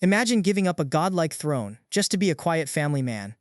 Imagine giving up a godlike throne just to be a quiet family man,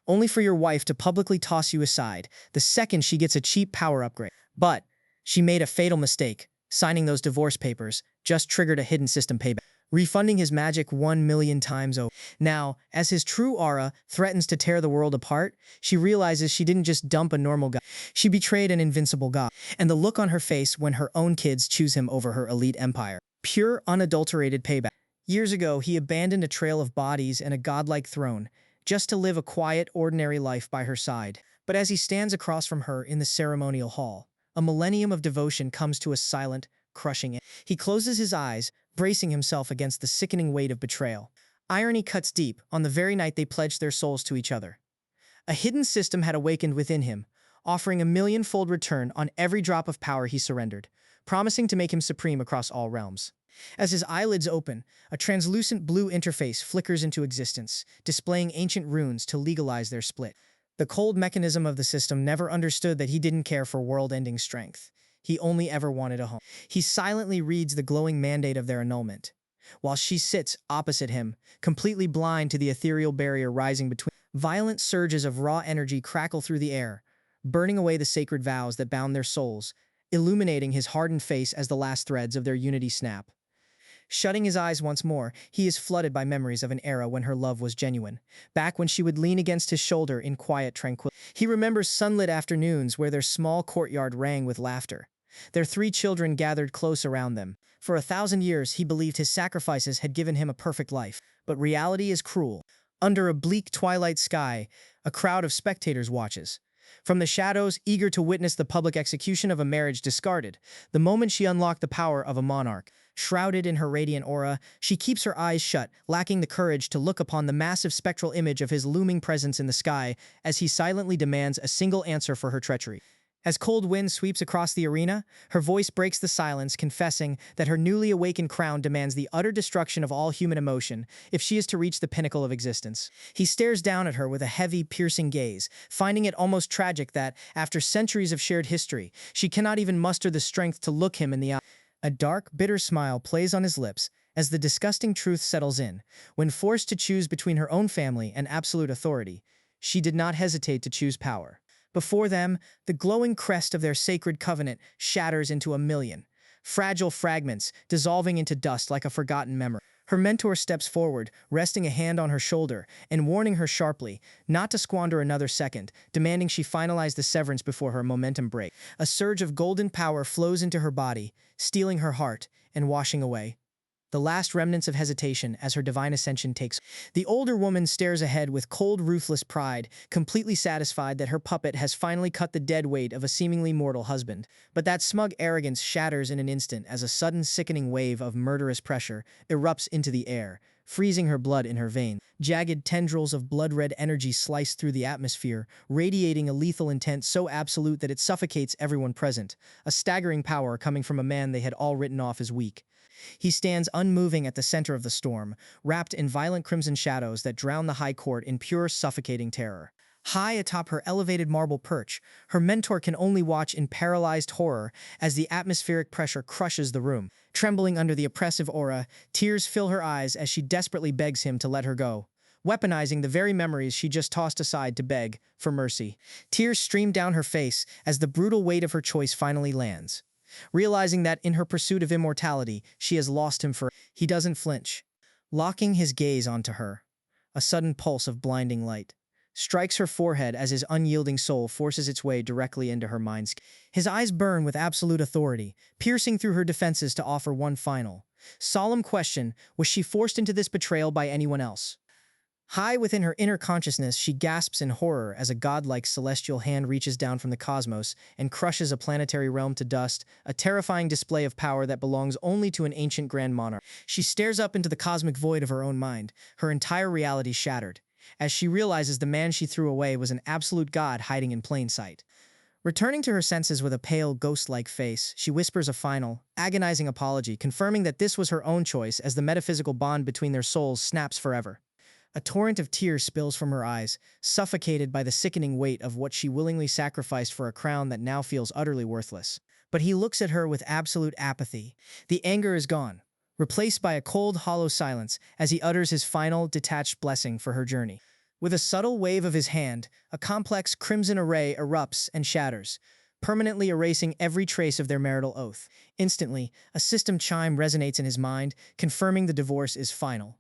only for your wife to publicly toss you aside the second she gets a cheap power upgrade. But she made a fatal mistake. Signing those divorce papers just triggered a hidden system payback, refunding his magic 1,000,000 times over. Now, as his true aura threatens to tear the world apart, she realizes she didn't just dump a normal guy. She betrayed an invincible god. And the look on her face when her own kids choose him over her elite empire. Pure, unadulterated payback. Years ago, he abandoned a trail of bodies and a godlike throne just to live a quiet, ordinary life by her side. But as he stands across from her in the ceremonial hall, a millennium of devotion comes to a silent, crushing end. He closes his eyes, bracing himself against the sickening weight of betrayal. Irony cuts deep on the very night they pledged their souls to each other. A hidden system had awakened within him, offering a millionfold return on every drop of power he surrendered, promising to make him supreme across all realms. As his eyelids open, a translucent blue interface flickers into existence, displaying ancient runes to legalize their split. The cold mechanism of the system never understood that he didn't care for world-ending strength. He only ever wanted a home. He silently reads the glowing mandate of their annulment, while she sits opposite him, completely blind to the ethereal barrier rising between. Violent surges of raw energy crackle through the air, burning away the sacred vows that bound their souls, illuminating his hardened face as the last threads of their unity snap. Shutting his eyes once more, he is flooded by memories of an era when her love was genuine, back when she would lean against his shoulder in quiet tranquility. He remembers sunlit afternoons where their small courtyard rang with laughter. Their 3 children gathered close around them. For 1,000 years, he believed his sacrifices had given him a perfect life. But reality is cruel. Under a bleak twilight sky, a crowd of spectators watches. From the shadows, eager to witness the public execution of a marriage discarded, the moment she unlocked the power of a monarch. Shrouded in her radiant aura, she keeps her eyes shut, lacking the courage to look upon the massive spectral image of his looming presence in the sky as he silently demands a single answer for her treachery. As cold wind sweeps across the arena, her voice breaks the silence, confessing that her newly awakened crown demands the utter destruction of all human emotion if she is to reach the pinnacle of existence. He stares down at her with a heavy, piercing gaze, finding it almost tragic that, after centuries of shared history, she cannot even muster the strength to look him in the eye. A dark, bitter smile plays on his lips as the disgusting truth settles in. When forced to choose between her own family and absolute authority, she did not hesitate to choose power. Before them, the glowing crest of their sacred covenant shatters into a million fragile fragments, dissolving into dust like a forgotten memory. Her mentor steps forward, resting a hand on her shoulder and warning her sharply not to squander another second, demanding she finalize the severance before her momentum breaks. A surge of golden power flows into her body, stealing her heart and washing away the last remnants of hesitation as her divine ascension takes. The older woman stares ahead with cold, ruthless pride, completely satisfied that her puppet has finally cut the dead weight of a seemingly mortal husband. But that smug arrogance shatters in an instant as a sudden, sickening wave of murderous pressure erupts into the air, freezing her blood in her veins. Jagged tendrils of blood-red energy slice through the atmosphere, radiating a lethal intent so absolute that it suffocates everyone present, a staggering power coming from a man they had all written off as weak. He stands unmoving at the center of the storm, wrapped in violent crimson shadows that drown the high court in pure, suffocating terror. High atop her elevated marble perch, her mentor can only watch in paralyzed horror as the atmospheric pressure crushes the room. Trembling under the oppressive aura, tears fill her eyes as she desperately begs him to let her go, weaponizing the very memories she just tossed aside to beg for mercy. Tears stream down her face as the brutal weight of her choice finally lands. Realizing that in her pursuit of immortality, she has lost him forever, he doesn't flinch. Locking his gaze onto her, a sudden pulse of blinding light strikes her forehead as his unyielding soul forces its way directly into her mind's. His eyes burn with absolute authority, piercing through her defenses to offer one final, solemn question: was she forced into this betrayal by anyone else? High within her inner consciousness, she gasps in horror as a godlike celestial hand reaches down from the cosmos and crushes a planetary realm to dust, a terrifying display of power that belongs only to an ancient Grand Monarch. She stares up into the cosmic void of her own mind, her entire reality shattered, as she realizes the man she threw away was an absolute god hiding in plain sight. Returning to her senses with a pale, ghost-like face, she whispers a final, agonizing apology, confirming that this was her own choice as the metaphysical bond between their souls snaps forever. A torrent of tears spills from her eyes, suffocated by the sickening weight of what she willingly sacrificed for a crown that now feels utterly worthless. But he looks at her with absolute apathy. The anger is gone, replaced by a cold, hollow silence as he utters his final, detached blessing for her journey. With a subtle wave of his hand, a complex crimson array erupts and shatters, permanently erasing every trace of their marital oath. Instantly, a system chime resonates in his mind, confirming the divorce is final,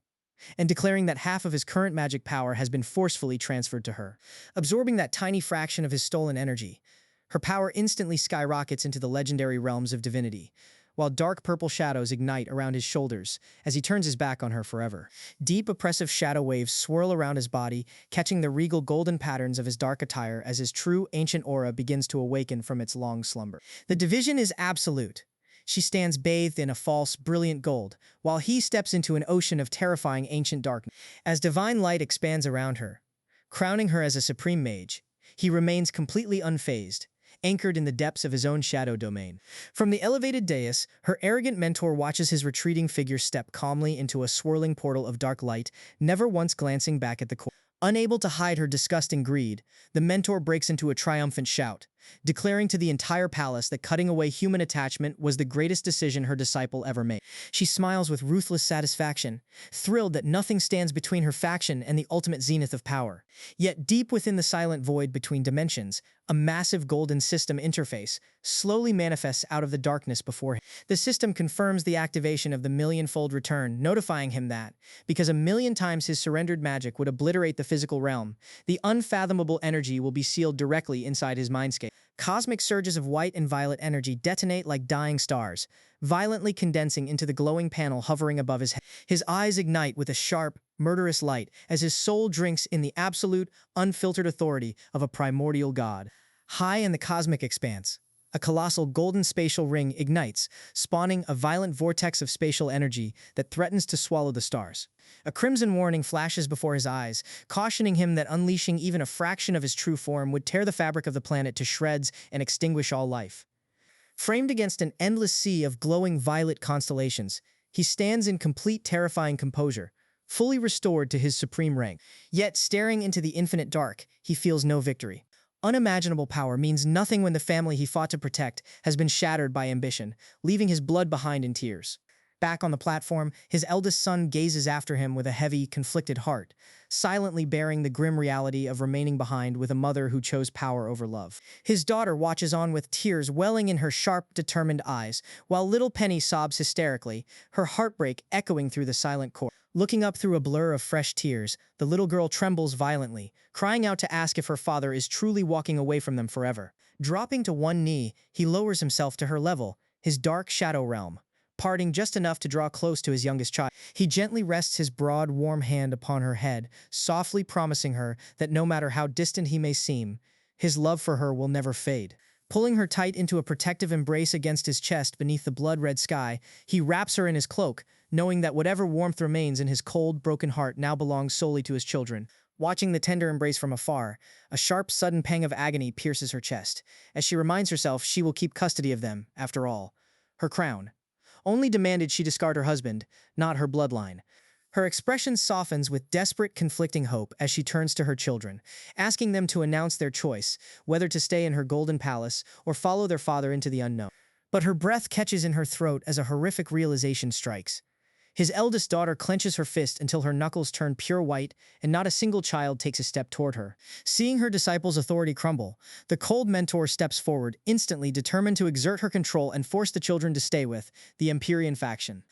and declaring that half of his current magic power has been forcefully transferred to her. Absorbing that tiny fraction of his stolen energy, her power instantly skyrockets into the legendary realms of divinity, while dark purple shadows ignite around his shoulders as he turns his back on her forever. Deep, oppressive shadow waves swirl around his body, catching the regal golden patterns of his dark attire as his true ancient aura begins to awaken from its long slumber. The division is absolute. She stands bathed in a false, brilliant gold, while he steps into an ocean of terrifying ancient darkness. As divine light expands around her, crowning her as a supreme mage, he remains completely unfazed, anchored in the depths of his own shadow domain. From the elevated dais, her arrogant mentor watches his retreating figure step calmly into a swirling portal of dark light, never once glancing back at the core. Unable to hide her disgusting greed, the mentor breaks into a triumphant shout, declaring to the entire palace that cutting away human attachment was the greatest decision her disciple ever made. She smiles with ruthless satisfaction, thrilled that nothing stands between her faction and the ultimate zenith of power. Yet deep within the silent void between dimensions, a massive golden system interface slowly manifests out of the darkness before him. The system confirms the activation of the millionfold return, notifying him that, because 1,000,000 times his surrendered magic would obliterate the physical realm, the unfathomable energy will be sealed directly inside his mindscape. Cosmic surges of white and violet energy detonate like dying stars, violently condensing into the glowing panel hovering above his head. His eyes ignite with a sharp, murderous light as his soul drinks in the absolute, unfiltered authority of a primordial god. High in the cosmic expanse, a colossal golden spatial ring ignites, spawning a violent vortex of spatial energy that threatens to swallow the stars. A crimson warning flashes before his eyes, cautioning him that unleashing even a fraction of his true form would tear the fabric of the planet to shreds and extinguish all life. Framed against an endless sea of glowing violet constellations, he stands in complete terrifying composure, fully restored to his supreme rank. Yet, staring into the infinite dark, he feels no victory. Unimaginable power means nothing when the family he fought to protect has been shattered by ambition, leaving his blood behind in tears. Back on the platform, his eldest son gazes after him with a heavy, conflicted heart, silently bearing the grim reality of remaining behind with a mother who chose power over love. His daughter watches on with tears welling in her sharp, determined eyes, while little Penny sobs hysterically, her heartbreak echoing through the silent court. Looking up through a blur of fresh tears, the little girl trembles violently, crying out to ask if her father is truly walking away from them forever. Dropping to one knee, he lowers himself to her level, his dark shadow realm, parting just enough to draw close to his youngest child. He gently rests his broad, warm hand upon her head, softly promising her that no matter how distant he may seem, his love for her will never fade. Pulling her tight into a protective embrace against his chest beneath the blood-red sky, he wraps her in his cloak, knowing that whatever warmth remains in his cold, broken heart now belongs solely to his children. Watching the tender embrace from afar, a sharp, sudden pang of agony pierces her chest, as she reminds herself she will keep custody of them, after all. Her crown only demanded she discard her husband, not her bloodline. Her expression softens with desperate, conflicting hope as she turns to her children, asking them to announce their choice, whether to stay in her golden palace or follow their father into the unknown. But her breath catches in her throat as a horrific realization strikes. His eldest daughter clenches her fist until her knuckles turn pure white, and not a single child takes a step toward her. Seeing her disciple's authority crumble, the cold mentor steps forward, instantly determined to exert her control and force the children to stay with the Empyrean faction.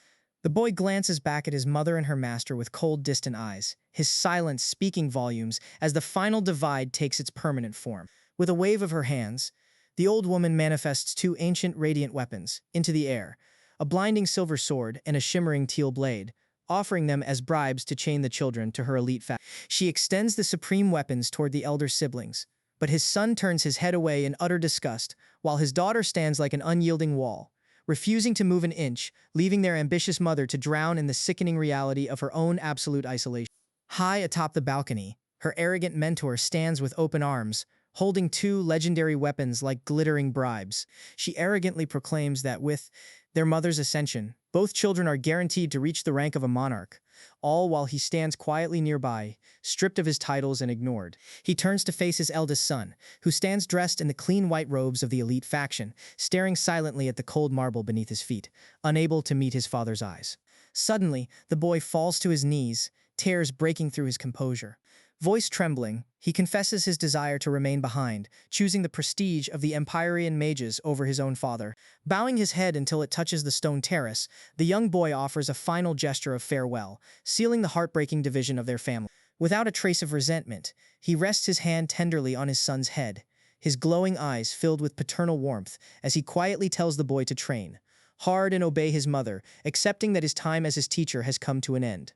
The boy glances back at his mother and her master with cold, distant eyes, his silence speaking volumes as the final divide takes its permanent form. With a wave of her hands, the old woman manifests two ancient, radiant weapons into the air, a blinding silver sword and a shimmering teal blade, offering them as bribes to chain the children to her elite faction. She extends the supreme weapons toward the elder siblings, but his son turns his head away in utter disgust, while his daughter stands like an unyielding wall, refusing to move an inch, leaving their ambitious mother to drown in the sickening reality of her own absolute isolation. High atop the balcony, her arrogant mentor stands with open arms, holding two legendary weapons like glittering bribes. She arrogantly proclaims that with their mother's ascension, both children are guaranteed to reach the rank of a monarch, all while he stands quietly nearby, stripped of his titles and ignored. He turns to face his eldest son, who stands dressed in the clean white robes of the elite faction, staring silently at the cold marble beneath his feet, unable to meet his father's eyes. Suddenly, the boy falls to his knees, tears breaking through his composure. Voice trembling, he confesses his desire to remain behind, choosing the prestige of the Empyrean mages over his own father. Bowing his head until it touches the stone terrace, the young boy offers a final gesture of farewell, sealing the heartbreaking division of their family. Without a trace of resentment, he rests his hand tenderly on his son's head, his glowing eyes filled with paternal warmth as he quietly tells the boy to train hard and obey his mother, accepting that his time as his teacher has come to an end.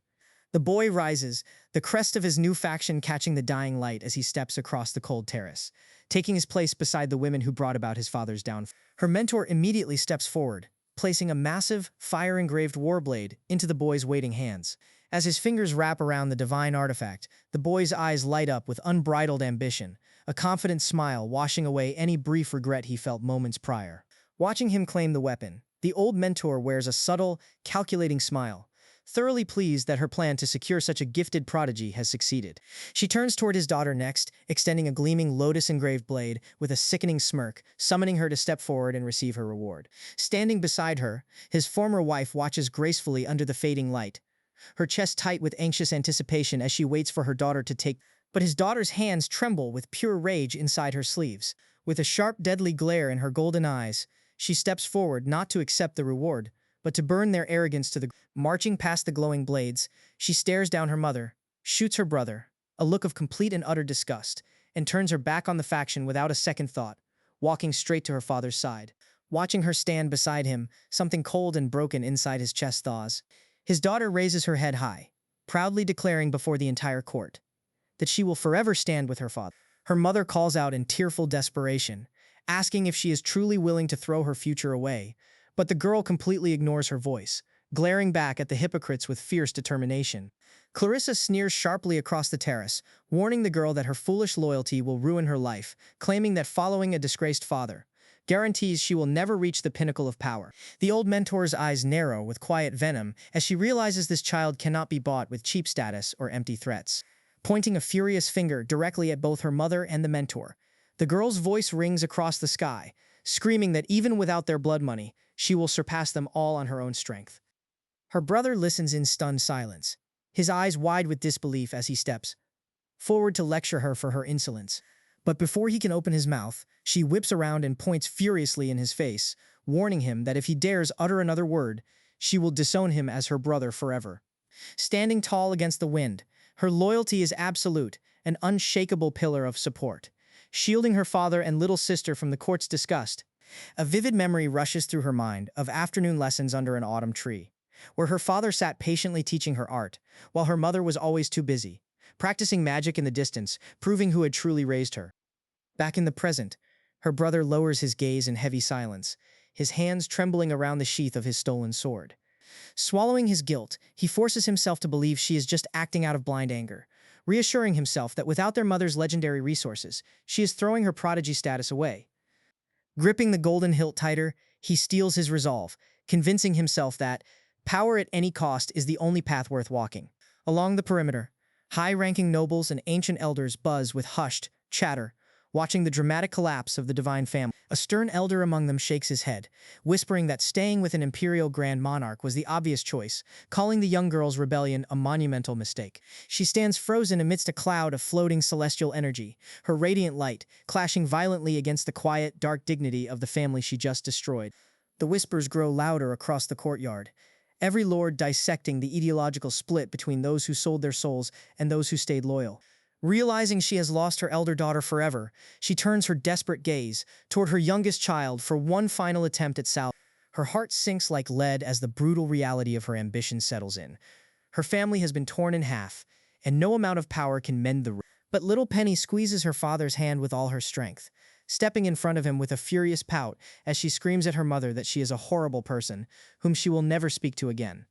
The boy rises, the crest of his new faction catching the dying light as he steps across the cold terrace, taking his place beside the women who brought about his father's downfall. Her mentor immediately steps forward, placing a massive, fire-engraved warblade into the boy's waiting hands. As his fingers wrap around the divine artifact, the boy's eyes light up with unbridled ambition, a confident smile washing away any brief regret he felt moments prior. Watching him claim the weapon, the old mentor wears a subtle, calculating smile, thoroughly pleased that her plan to secure such a gifted prodigy has succeeded. She turns toward his daughter next, extending a gleaming lotus-engraved blade with a sickening smirk, summoning her to step forward and receive her reward. Standing beside her, his former wife watches gracefully under the fading light, her chest tight with anxious anticipation as she waits for her daughter to take. But his daughter's hands tremble with pure rage inside her sleeves. With a sharp, deadly glare in her golden eyes, she steps forward not to accept the reward, but to burn their arrogance to the ground. Marching past the glowing blades, she stares down her mother, shoots her brother, a look of complete and utter disgust, and turns her back on the faction without a second thought, walking straight to her father's side. Watching her stand beside him, something cold and broken inside his chest thaws. His daughter raises her head high, proudly declaring before the entire court that she will forever stand with her father. Her mother calls out in tearful desperation, asking if she is truly willing to throw her future away, but the girl completely ignores her voice, glaring back at the hypocrites with fierce determination. Clarissa sneers sharply across the terrace, warning the girl that her foolish loyalty will ruin her life, claiming that following a disgraced father guarantees she will never reach the pinnacle of power. The old mentor's eyes narrow with quiet venom as she realizes this child cannot be bought with cheap status or empty threats. Pointing a furious finger directly at both her mother and the mentor, the girl's voice rings across the sky, screaming that even without their blood money, she will surpass them all on her own strength. Her brother listens in stunned silence, his eyes wide with disbelief as he steps forward to lecture her for her insolence. But before he can open his mouth, she whips around and points furiously in his face, warning him that if he dares utter another word, she will disown him as her brother forever. Standing tall against the wind, her loyalty is absolute, an unshakable pillar of support, shielding her father and little sister from the court's disgust. A vivid memory rushes through her mind of afternoon lessons under an autumn tree, where her father sat patiently teaching her art, while her mother was always too busy, practicing magic in the distance, proving who had truly raised her. Back in the present, her brother lowers his gaze in heavy silence, his hands trembling around the sheath of his stolen sword. Swallowing his guilt, he forces himself to believe she is just acting out of blind anger, reassuring himself that without their mother's legendary resources, she is throwing her prodigy status away. Gripping the golden hilt tighter, he steels his resolve, convincing himself that power at any cost is the only path worth walking. Along the perimeter, high-ranking nobles and ancient elders buzz with hushed chatter, watching the dramatic collapse of the divine family. A stern elder among them shakes his head, whispering that staying with an imperial Grand Monarch was the obvious choice, calling the young girl's rebellion a monumental mistake. She stands frozen amidst a cloud of floating celestial energy, her radiant light clashing violently against the quiet, dark dignity of the family she just destroyed. The whispers grow louder across the courtyard, every lord dissecting the ideological split between those who sold their souls and those who stayed loyal. Realizing she has lost her elder daughter forever, she turns her desperate gaze toward her youngest child for one final attempt at salvation. Her heart sinks like lead as the brutal reality of her ambition settles in. Her family has been torn in half, and no amount of power can mend the rift. But little Penny squeezes her father's hand with all her strength, stepping in front of him with a furious pout as she screams at her mother that she is a horrible person, whom she will never speak to again.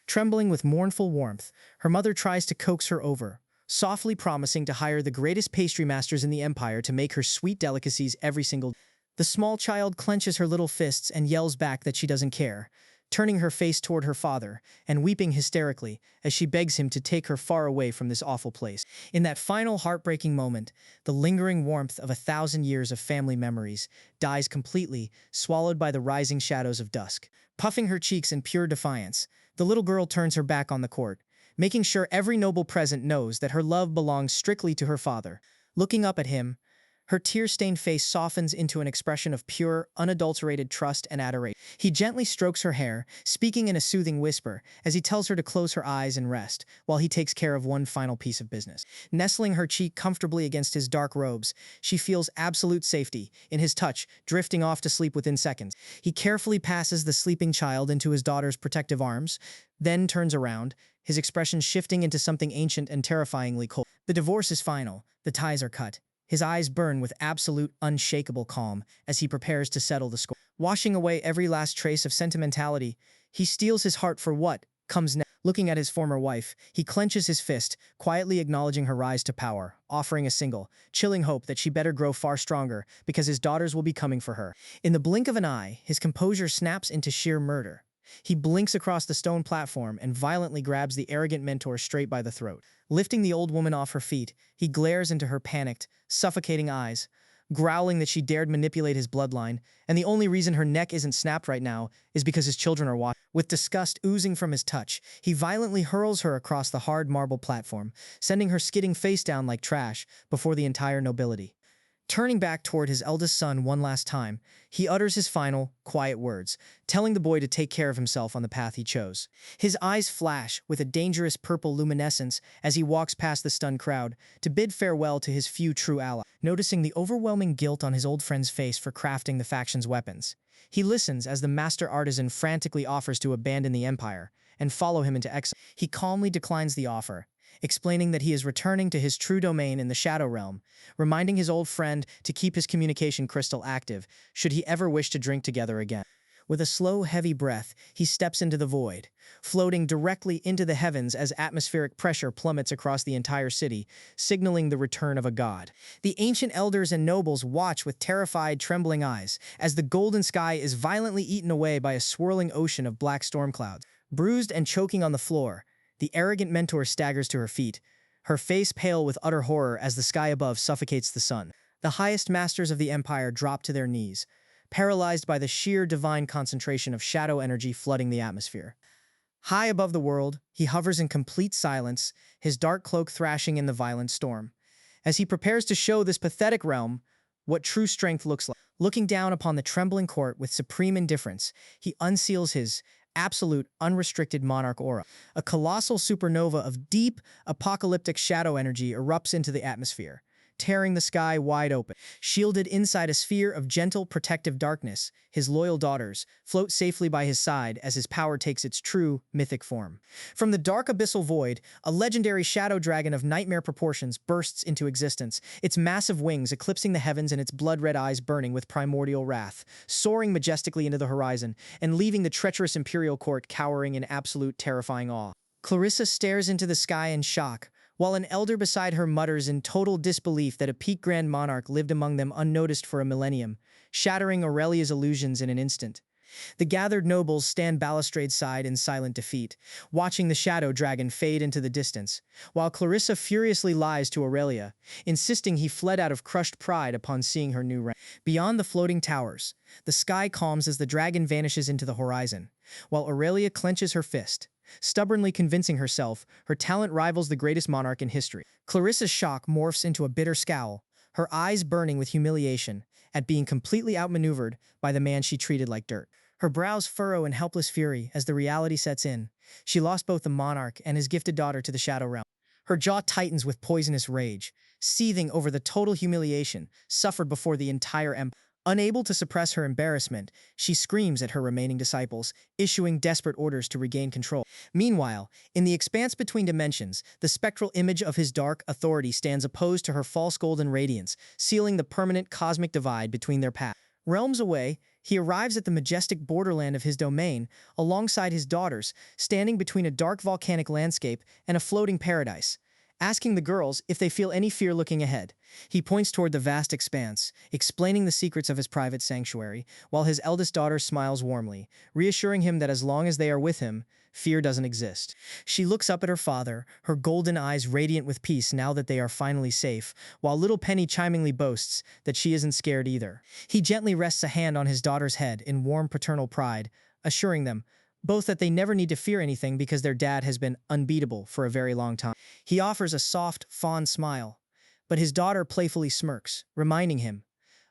Trembling with mournful warmth, her mother tries to coax her over, softly promising to hire the greatest pastry masters in the empire to make her sweet delicacies every single day. The small child clenches her little fists and yells back that she doesn't care, turning her face toward her father and weeping hysterically as she begs him to take her far away from this awful place. In that final heartbreaking moment, the lingering warmth of 1,000 years of family memories dies completely, swallowed by the rising shadows of dusk. Puffing her cheeks in pure defiance, The little girl turns her back on the court, making sure every noble present knows that her love belongs strictly to her father. Looking up at him, her tear-stained face softens into an expression of pure, unadulterated trust and adoration. He gently strokes her hair, speaking in a soothing whisper, as he tells her to close her eyes and rest, while he takes care of one final piece of business. Nestling her cheek comfortably against his dark robes, she feels absolute safety in his touch, drifting off to sleep within seconds. He carefully passes the sleeping child into his daughter's protective arms, then turns around, his expression shifting into something ancient and terrifyingly cold. The divorce is final, the ties are cut. His eyes burn with absolute, unshakable calm as he prepares to settle the score. Washing away every last trace of sentimentality, he steels his heart for what comes next. Looking at his former wife, he clenches his fist, quietly acknowledging her rise to power, offering a single, chilling hope that she better grow far stronger because his daughters will be coming for her. In the blink of an eye, his composure snaps into sheer murder. He blinks across the stone platform and violently grabs the arrogant mentor straight by the throat. Lifting the old woman off her feet, he glares into her panicked, suffocating eyes, growling that she dared manipulate his bloodline, and the only reason her neck isn't snapped right now is because his children are watching. With disgust oozing from his touch, he violently hurls her across the hard marble platform, sending her skidding face down like trash before the entire nobility. Turning back toward his eldest son one last time, he utters his final, quiet words, telling the boy to take care of himself on the path he chose. His eyes flash with a dangerous purple luminescence as he walks past the stunned crowd to bid farewell to his few true allies. Noticing the overwhelming guilt on his old friend's face for crafting the faction's weapons, he listens as the master artisan frantically offers to abandon the empire and follow him into exile. He calmly declines the offer, explaining that he is returning to his true domain in the Shadow Realm, reminding his old friend to keep his communication crystal active should he ever wish to drink together again. With a slow, heavy breath, he steps into the void, floating directly into the heavens as atmospheric pressure plummets across the entire city, signaling the return of a god. The ancient elders and nobles watch with terrified, trembling eyes as the golden sky is violently eaten away by a swirling ocean of black storm clouds. Bruised and choking on the floor, the arrogant mentor staggers to her feet, her face pale with utter horror as the sky above suffocates the sun. The highest masters of the empire drop to their knees, paralyzed by the sheer divine concentration of shadow energy flooding the atmosphere. High above the world, he hovers in complete silence, his dark cloak thrashing in the violent storm. As he prepares to show this pathetic realm what true strength looks like. Looking down upon the trembling court with supreme indifference, he unseals his absolute, unrestricted monarch aura. A colossal supernova of deep, apocalyptic shadow energy erupts into the atmosphere, tearing the sky wide open. Shielded inside a sphere of gentle, protective darkness, his loyal daughters float safely by his side as his power takes its true, mythic form. From the dark abyssal void, a legendary shadow dragon of nightmare proportions bursts into existence, its massive wings eclipsing the heavens and its blood-red eyes burning with primordial wrath, soaring majestically into the horizon and leaving the treacherous imperial court cowering in absolute terrifying awe. Clarissa stares into the sky in shock, while an elder beside her mutters in total disbelief that a peak Grand Monarch lived among them unnoticed for a millennium, shattering Aurelia's illusions in an instant. The gathered nobles stand balustrade-side in silent defeat, watching the shadow dragon fade into the distance, while Clarissa furiously lies to Aurelia, insisting he fled out of crushed pride upon seeing her new rank. Beyond the floating towers, the sky calms as the dragon vanishes into the horizon, while Aurelia clenches her fist, stubbornly convincing herself her talent rivals the greatest monarch in history. Clarissa's shock morphs into a bitter scowl, her eyes burning with humiliation at being completely outmaneuvered by the man she treated like dirt. Her brows furrow in helpless fury as the reality sets in. She lost both the monarch and his gifted daughter to the Shadow Realm. Her jaw tightens with poisonous rage, seething over the total humiliation suffered before the entire empire. Unable to suppress her embarrassment, she screams at her remaining disciples, issuing desperate orders to regain control. Meanwhile, in the expanse between dimensions, the spectral image of his dark authority stands opposed to her false golden radiance, sealing the permanent cosmic divide between their paths. Realms away, he arrives at the majestic borderland of his domain, alongside his daughters, standing between a dark volcanic landscape and a floating paradise. Asking the girls if they feel any fear looking ahead, he points toward the vast expanse, explaining the secrets of his private sanctuary, while his eldest daughter smiles warmly, reassuring him that as long as they are with him, fear doesn't exist. She looks up at her father, her golden eyes radiant with peace now that they are finally safe, while little Penny chimingly boasts that she isn't scared either. He gently rests a hand on his daughter's head in warm paternal pride, assuring them, both that they never need to fear anything because their dad has been unbeatable for a very long time. He offers a soft, fond smile, but his daughter playfully smirks, reminding him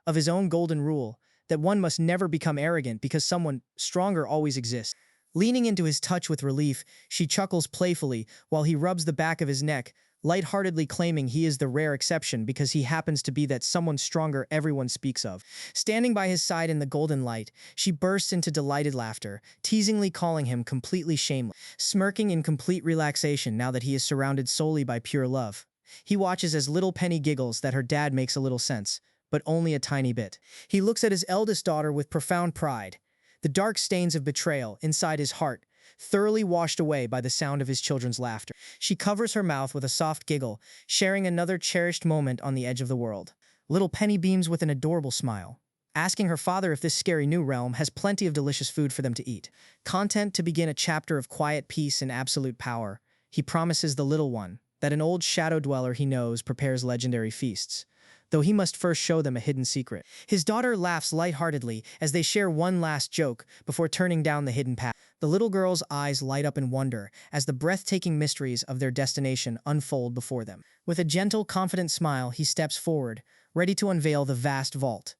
of his own golden rule that one must never become arrogant because someone stronger always exists. Leaning into his touch with relief, she chuckles playfully while he rubs the back of his neck, lightheartedly claiming he is the rare exception because he happens to be that someone stronger everyone speaks of. Standing by his side in the golden light, she bursts into delighted laughter, teasingly calling him completely shameless, smirking in complete relaxation now that he is surrounded solely by pure love. He watches as little Penny giggles that her dad makes a little sense, but only a tiny bit. He looks at his eldest daughter with profound pride, the dark stains of betrayal inside his heart thoroughly washed away by the sound of his children's laughter. She covers her mouth with a soft giggle, sharing another cherished moment on the edge of the world. Little Penny beams with an adorable smile, asking her father if this scary new realm has plenty of delicious food for them to eat. Content to begin a chapter of quiet peace and absolute power, he promises the little one that an old shadow dweller he knows prepares legendary feasts, though he must first show them a hidden secret. His daughter laughs lightheartedly as they share one last joke before turning down the hidden path. The little girl's eyes light up in wonder as the breathtaking mysteries of their destination unfold before them. With a gentle, confident smile, he steps forward, ready to unveil the vast vault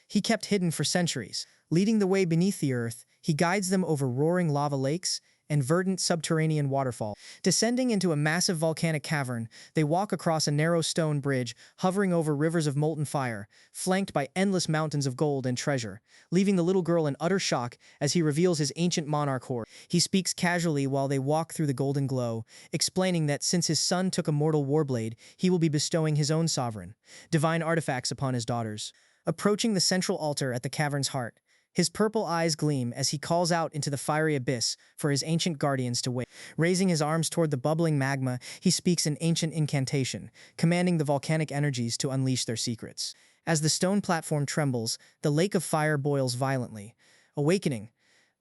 he kept hidden for centuries. Leading the way beneath the earth, he guides them over roaring lava lakes and verdant subterranean waterfalls. Descending into a massive volcanic cavern, they walk across a narrow stone bridge, hovering over rivers of molten fire, flanked by endless mountains of gold and treasure, leaving the little girl in utter shock as he reveals his ancient monarch hoard. He speaks casually while they walk through the golden glow, explaining that since his son took a mortal warblade, he will be bestowing his own sovereign, divine artifacts upon his daughters. Approaching the central altar at the cavern's heart, his purple eyes gleam as he calls out into the fiery abyss for his ancient guardians to wait. Raising his arms toward the bubbling magma, he speaks an ancient incantation, commanding the volcanic energies to unleash their secrets. As the stone platform trembles, the lake of fire boils violently, awakening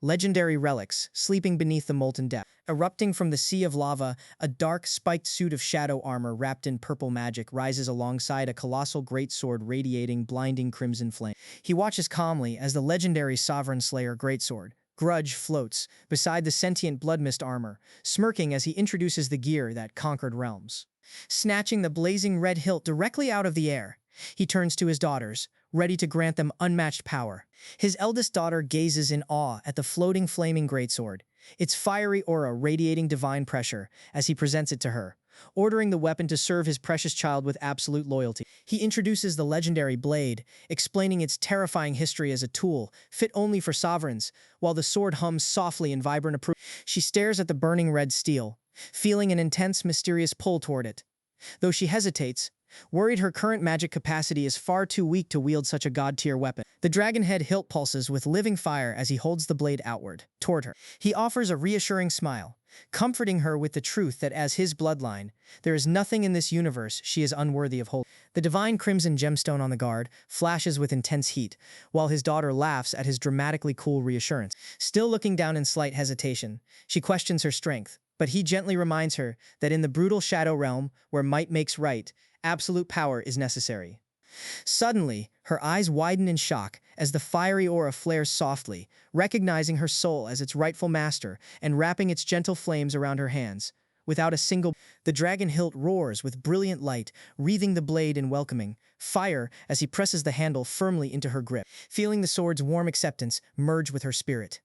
legendary relics sleeping beneath the molten depth. Erupting from the sea of lava, a dark, spiked suit of shadow armor wrapped in purple magic rises alongside a colossal greatsword radiating blinding crimson flame. He watches calmly as the legendary Sovereign Slayer greatsword, Grudge, floats beside the sentient bloodmist armor, smirking as he introduces the gear that conquered realms. Snatching the blazing red hilt directly out of the air, he turns to his daughters, ready to grant them unmatched power. His eldest daughter gazes in awe at the floating flaming greatsword, its fiery aura radiating divine pressure as he presents it to her, ordering the weapon to serve his precious child with absolute loyalty. He introduces the legendary blade, explaining its terrifying history as a tool, fit only for sovereigns, while the sword hums softly in vibrant approval. She stares at the burning red steel, feeling an intense, mysterious pull toward it. Though she hesitates, worried her current magic capacity is far too weak to wield such a god-tier weapon. The dragon head hilt pulses with living fire as he holds the blade outward, toward her. He offers a reassuring smile, comforting her with the truth that as his bloodline, there is nothing in this universe she is unworthy of holding. The divine crimson gemstone on the guard flashes with intense heat, while his daughter laughs at his dramatically cool reassurance. Still looking down in slight hesitation, she questions her strength, but he gently reminds her that in the brutal shadow realm, where might makes right, absolute power is necessary. Suddenly, her eyes widen in shock as the fiery aura flares softly, recognizing her soul as its rightful master and wrapping its gentle flames around her hands. Without a single, the dragon hilt roars with brilliant light, wreathing the blade in welcoming fire as he presses the handle firmly into her grip. Feeling the sword's warm acceptance merge with her spirit,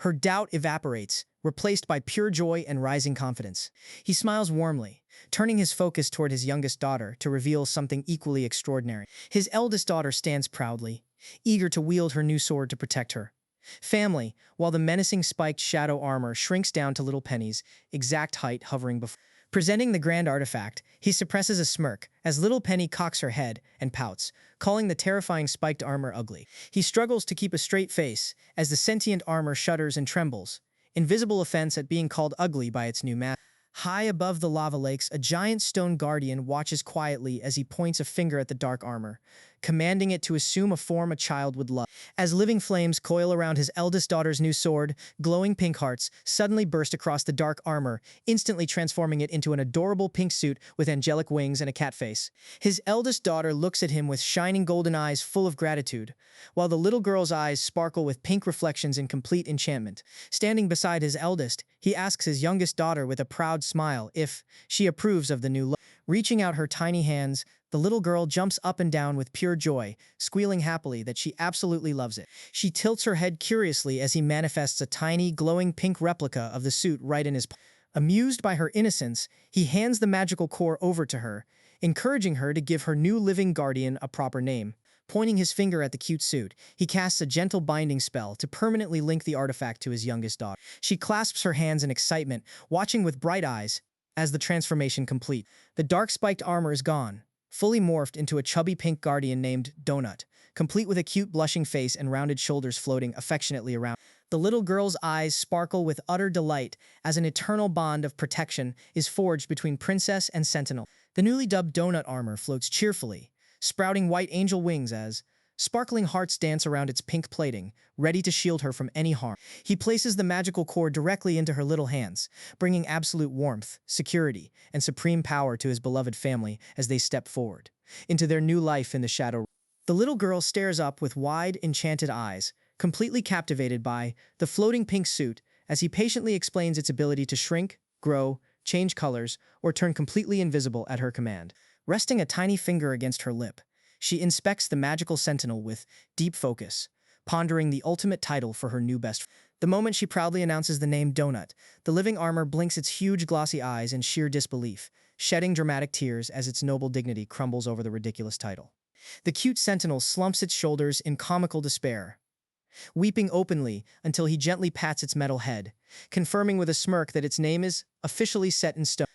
her doubt evaporates, replaced by pure joy and rising confidence. He smiles warmly, turning his focus toward his youngest daughter to reveal something equally extraordinary. His eldest daughter stands proudly, eager to wield her new sword to protect her family, while the menacing spiked shadow armor shrinks down to little Penny's exact height hovering before. Presenting the grand artifact, he suppresses a smirk as little Penny cocks her head and pouts, calling the terrifying spiked armor ugly. He struggles to keep a straight face as the sentient armor shudders and trembles, in visible offense at being called ugly by its new master. High above the lava lakes, a giant stone guardian watches quietly as he points a finger at the dark armor, commanding it to assume a form a child would love. As living flames coil around his eldest daughter's new sword, glowing pink hearts suddenly burst across the dark armor, instantly transforming it into an adorable pink suit with angelic wings and a cat face. His eldest daughter looks at him with shining golden eyes full of gratitude, while the little girl's eyes sparkle with pink reflections in complete enchantment. Standing beside his eldest, he asks his youngest daughter with a proud smile if she approves of the new look. Reaching out her tiny hands, the little girl jumps up and down with pure joy, squealing happily that she absolutely loves it. She tilts her head curiously as he manifests a tiny, glowing pink replica of the suit right in his palm. Amused by her innocence, he hands the magical core over to her, encouraging her to give her new living guardian a proper name. Pointing his finger at the cute suit, he casts a gentle binding spell to permanently link the artifact to his youngest daughter. She clasps her hands in excitement, watching with bright eyes as the transformation complete. The dark spiked armor is gone, fully morphed into a chubby pink guardian named Donut, complete with a cute blushing face and rounded shoulders floating affectionately around. The little girl's eyes sparkle with utter delight as an eternal bond of protection is forged between princess and sentinel. The newly dubbed Donut armor floats cheerfully, sprouting white angel wings as sparkling hearts dance around its pink plating, ready to shield her from any harm. He places the magical core directly into her little hands, bringing absolute warmth, security, and supreme power to his beloved family as they step forward into their new life in the shadow. The little girl stares up with wide, enchanted eyes, completely captivated by the floating pink suit as he patiently explains its ability to shrink, grow, change colors, or turn completely invisible at her command. Resting a tiny finger against her lip, she inspects the magical sentinel with deep focus, pondering the ultimate title for her new best friend. The moment she proudly announces the name Donut, the living armor blinks its huge glossy eyes in sheer disbelief, shedding dramatic tears as its noble dignity crumbles over the ridiculous title. The cute sentinel slumps its shoulders in comical despair, weeping openly until he gently pats its metal head, confirming with a smirk that its name is officially set in stone.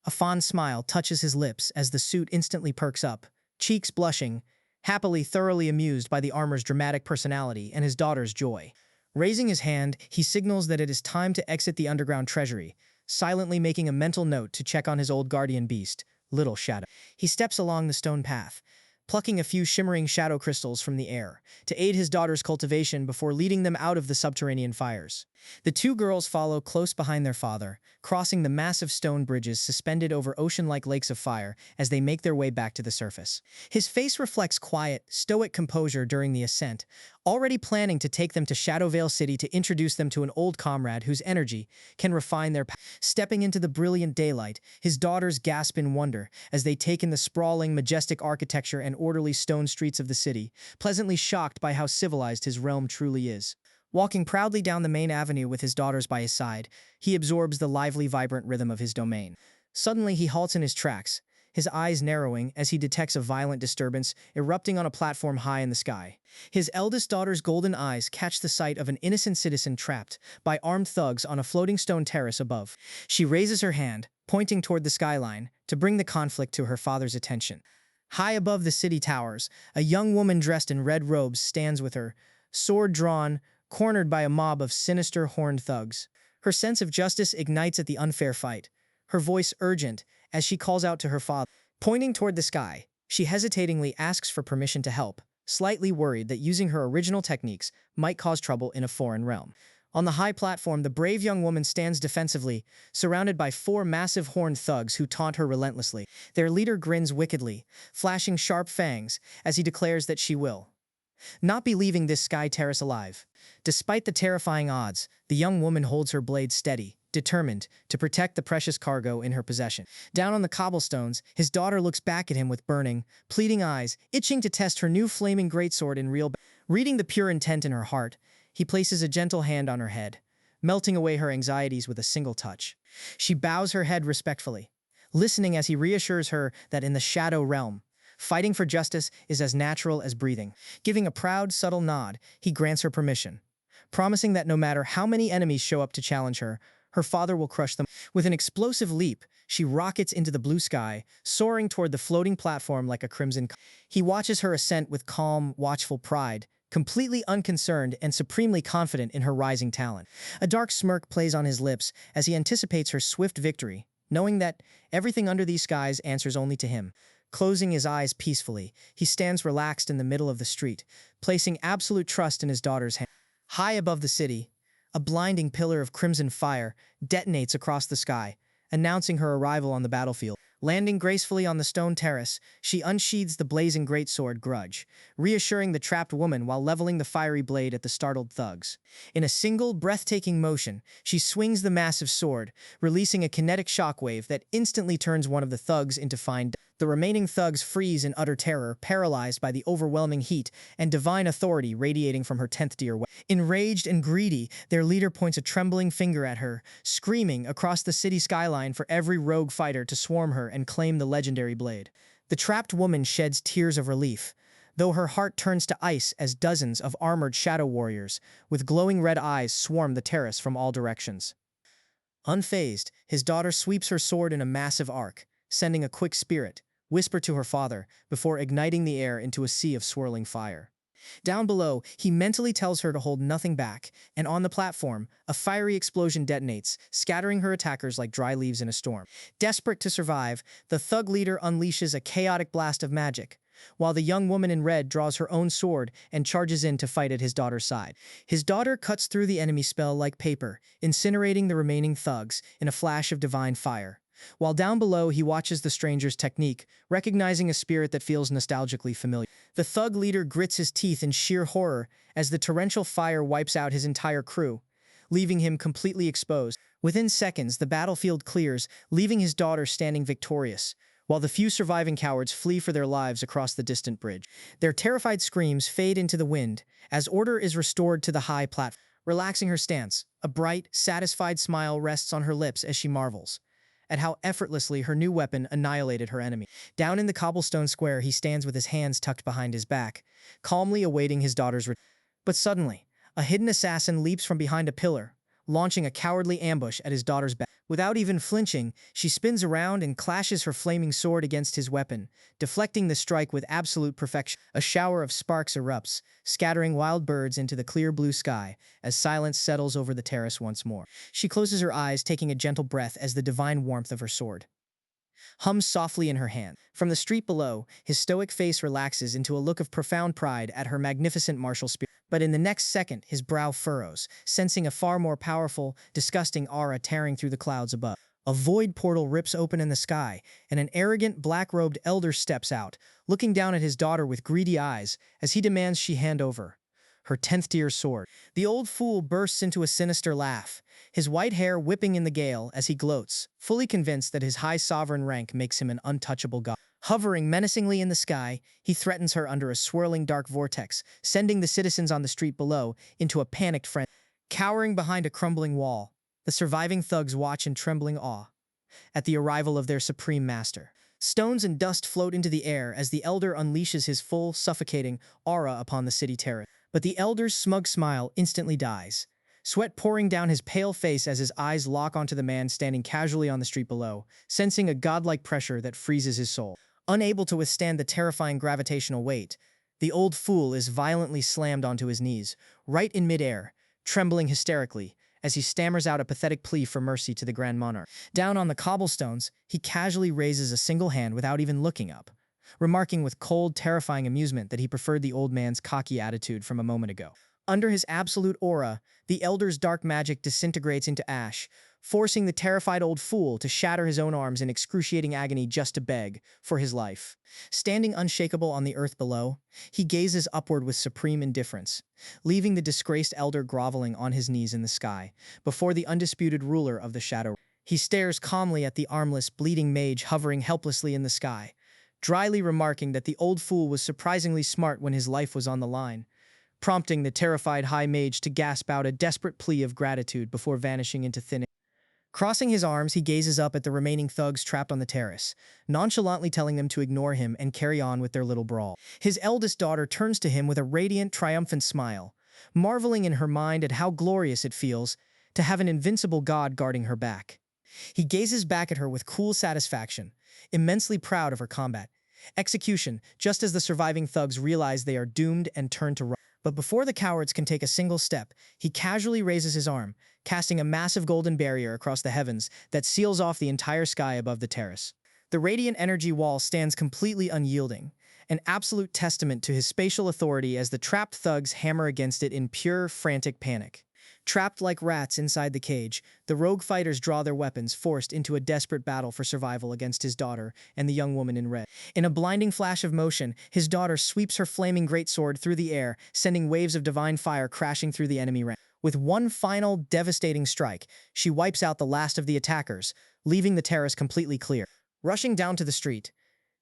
A fond smile touches his lips as the suit instantly perks up, cheeks blushing, happily thoroughly amused by the armor's dramatic personality and his daughter's joy. Raising his hand, he signals that it is time to exit the underground treasury, silently making a mental note to check on his old guardian beast, Little Shadow. He steps along the stone path, plucking a few shimmering shadow crystals from the air to aid his daughter's cultivation before leading them out of the subterranean fires. The two girls follow close behind their father, crossing the massive stone bridges suspended over ocean-like lakes of fire as they make their way back to the surface. His face reflects quiet, stoic composure during the ascent, already planning to take them to Shadowvale City to introduce them to an old comrade whose energy can refine their path. Stepping into the brilliant daylight, his daughters gasp in wonder as they take in the sprawling, majestic architecture and orderly stone streets of the city, pleasantly shocked by how civilized his realm truly is. Walking proudly down the main avenue with his daughters by his side, he absorbs the lively, vibrant rhythm of his domain. Suddenly, he halts in his tracks, his eyes narrowing as he detects a violent disturbance erupting on a platform high in the sky. His eldest daughter's golden eyes catch the sight of an innocent citizen trapped by armed thugs on a floating stone terrace above. She raises her hand, pointing toward the skyline, to bring the conflict to her father's attention. High above the city towers, a young woman dressed in red robes stands with her sword drawn, cornered by a mob of sinister horned thugs. Her sense of justice ignites at the unfair fight, her voice urgent as she calls out to her father. Pointing toward the sky, she hesitatingly asks for permission to help, slightly worried that using her original techniques might cause trouble in a foreign realm. On the high platform, the brave young woman stands defensively, surrounded by four massive horned thugs who taunt her relentlessly. Their leader grins wickedly, flashing sharp fangs as he declares that she will not be leaving this sky terrace alive. Despite the terrifying odds, the young woman holds her blade steady, determined to protect the precious cargo in her possession. Down on the cobblestones, his daughter looks back at him with burning, pleading eyes, itching to test her new flaming greatsword in real battle. Reading the pure intent in her heart, he places a gentle hand on her head, melting away her anxieties with a single touch. She bows her head respectfully, listening as he reassures her that in the shadow realm, fighting for justice is as natural as breathing. Giving a proud, subtle nod, he grants her permission, promising that no matter how many enemies show up to challenge her, her father will crush them. With an explosive leap, she rockets into the blue sky, soaring toward the floating platform like a crimson. He watches her ascent with calm, watchful pride, completely unconcerned and supremely confident in her rising talent. A dark smirk plays on his lips as he anticipates her swift victory, knowing that everything under these skies answers only to him. Closing his eyes peacefully, he stands relaxed in the middle of the street, placing absolute trust in his daughter's hand. High above the city, a blinding pillar of crimson fire detonates across the sky, announcing her arrival on the battlefield. Landing gracefully on the stone terrace, she unsheathes the blazing greatsword Grudge, reassuring the trapped woman while leveling the fiery blade at the startled thugs. In a single, breathtaking motion, she swings the massive sword, releasing a kinetic shockwave that instantly turns one of the thugs into fine dust. The remaining thugs freeze in utter terror, paralyzed by the overwhelming heat and divine authority radiating from her 10th tier weapon. Enraged and greedy, their leader points a trembling finger at her, screaming across the city skyline for every rogue fighter to swarm her and claim the legendary blade. The trapped woman sheds tears of relief, though her heart turns to ice as dozens of armored shadow warriors with glowing red eyes swarm the terrace from all directions. Unfazed, his daughter sweeps her sword in a massive arc, sending a quick spirit whisper to her father before igniting the air into a sea of swirling fire. Down below, he mentally tells her to hold nothing back, and on the platform, a fiery explosion detonates, scattering her attackers like dry leaves in a storm. Desperate to survive, the thug leader unleashes a chaotic blast of magic, while the young woman in red draws her own sword and charges in to fight at his daughter's side. His daughter cuts through the enemy spell like paper, incinerating the remaining thugs in a flash of divine fire. While down below, he watches the stranger's technique, recognizing a spirit that feels nostalgically familiar. The thug leader grits his teeth in sheer horror as the torrential fire wipes out his entire crew, leaving him completely exposed. Within seconds, the battlefield clears, leaving his daughter standing victorious, while the few surviving cowards flee for their lives across the distant bridge. Their terrified screams fade into the wind as order is restored to the high platform. Relaxing her stance, a bright, satisfied smile rests on her lips as she marvels at how effortlessly her new weapon annihilated her enemy. Down in the cobblestone square, he stands with his hands tucked behind his back, calmly awaiting his daughter's return. But suddenly, a hidden assassin leaps from behind a pillar, launching a cowardly ambush at his daughter's back. Without even flinching, she spins around and clashes her flaming sword against his weapon, deflecting the strike with absolute perfection. A shower of sparks erupts, scattering wild birds into the clear blue sky as silence settles over the terrace once more. She closes her eyes, taking a gentle breath as the divine warmth of her sword hums softly in her hand. From the street below, his stoic face relaxes into a look of profound pride at her magnificent martial spirit. But in the next second, his brow furrows, sensing a far more powerful, disgusting aura tearing through the clouds above. A void portal rips open in the sky, and an arrogant, black-robed elder steps out, looking down at his daughter with greedy eyes as he demands she hand over her 10th tier sword. The old fool bursts into a sinister laugh, his white hair whipping in the gale as he gloats, fully convinced that his high sovereign rank makes him an untouchable god. Hovering menacingly in the sky, he threatens her under a swirling dark vortex, sending the citizens on the street below into a panicked frenzy. Cowering behind a crumbling wall, the surviving thugs watch in trembling awe at the arrival of their supreme master. Stones and dust float into the air as the elder unleashes his full, suffocating aura upon the city terrace. But the elder's smug smile instantly dies, sweat pouring down his pale face as his eyes lock onto the man standing casually on the street below, sensing a godlike pressure that freezes his soul. Unable to withstand the terrifying gravitational weight, the old fool is violently slammed onto his knees, right in midair, trembling hysterically, as he stammers out a pathetic plea for mercy to the Grand Monarch. Down on the cobblestones, he casually raises a single hand without even looking up, remarking with cold, terrifying amusement that he preferred the old man's cocky attitude from a moment ago. Under his absolute aura, the elder's dark magic disintegrates into ash, forcing the terrified old fool to shatter his own arms in excruciating agony just to beg for his life. Standing unshakable on the earth below, he gazes upward with supreme indifference, leaving the disgraced elder groveling on his knees in the sky before the undisputed ruler of the shadow. He stares calmly at the armless, bleeding mage hovering helplessly in the sky, dryly remarking that the old fool was surprisingly smart when his life was on the line, prompting the terrified high mage to gasp out a desperate plea of gratitude before vanishing into thin air. Crossing his arms, he gazes up at the remaining thugs trapped on the terrace, nonchalantly telling them to ignore him and carry on with their little brawl. His eldest daughter turns to him with a radiant, triumphant smile, marveling in her mind at how glorious it feels to have an invincible god guarding her back. He gazes back at her with cool satisfaction, immensely proud of her combat execution, just as the surviving thugs realize they are doomed and turn to run. But before the cowards can take a single step, he casually raises his arm, casting a massive golden barrier across the heavens that seals off the entire sky above the terrace. The radiant energy wall stands completely unyielding, an absolute testament to his spatial authority as the trapped thugs hammer against it in pure, frantic panic. Trapped like rats inside the cage, the rogue fighters draw their weapons, forced into a desperate battle for survival against his daughter and the young woman in red. In a blinding flash of motion, his daughter sweeps her flaming greatsword through the air, sending waves of divine fire crashing through the enemy ranks. With one final, devastating strike, she wipes out the last of the attackers, leaving the terrace completely clear. Rushing down to the street,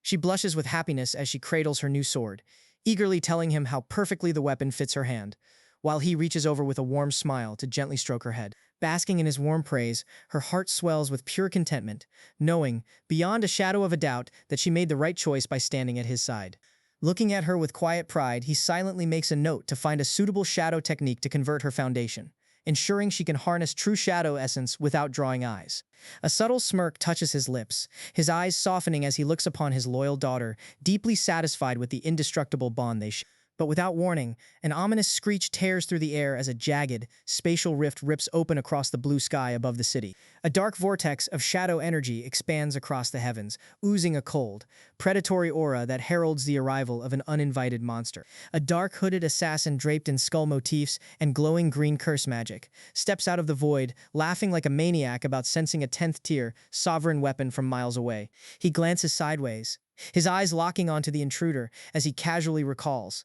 she blushes with happiness as she cradles her new sword, eagerly telling him how perfectly the weapon fits her hand, while he reaches over with a warm smile to gently stroke her head. Basking in his warm praise, her heart swells with pure contentment, knowing, beyond a shadow of a doubt, that she made the right choice by standing at his side. Looking at her with quiet pride, he silently makes a note to find a suitable shadow technique to convert her foundation, ensuring she can harness true shadow essence without drawing eyes. A subtle smirk touches his lips, his eyes softening as he looks upon his loyal daughter, deeply satisfied with the indestructible bond they share. But without warning, an ominous screech tears through the air as a jagged, spatial rift rips open across the blue sky above the city. A dark vortex of shadow energy expands across the heavens, oozing a cold, predatory aura that heralds the arrival of an uninvited monster. A dark hooded assassin draped in skull motifs and glowing green curse magic steps out of the void, laughing like a maniac about sensing a 10th tier, sovereign weapon from miles away. He glances sideways, his eyes locking onto the intruder as he casually recalls,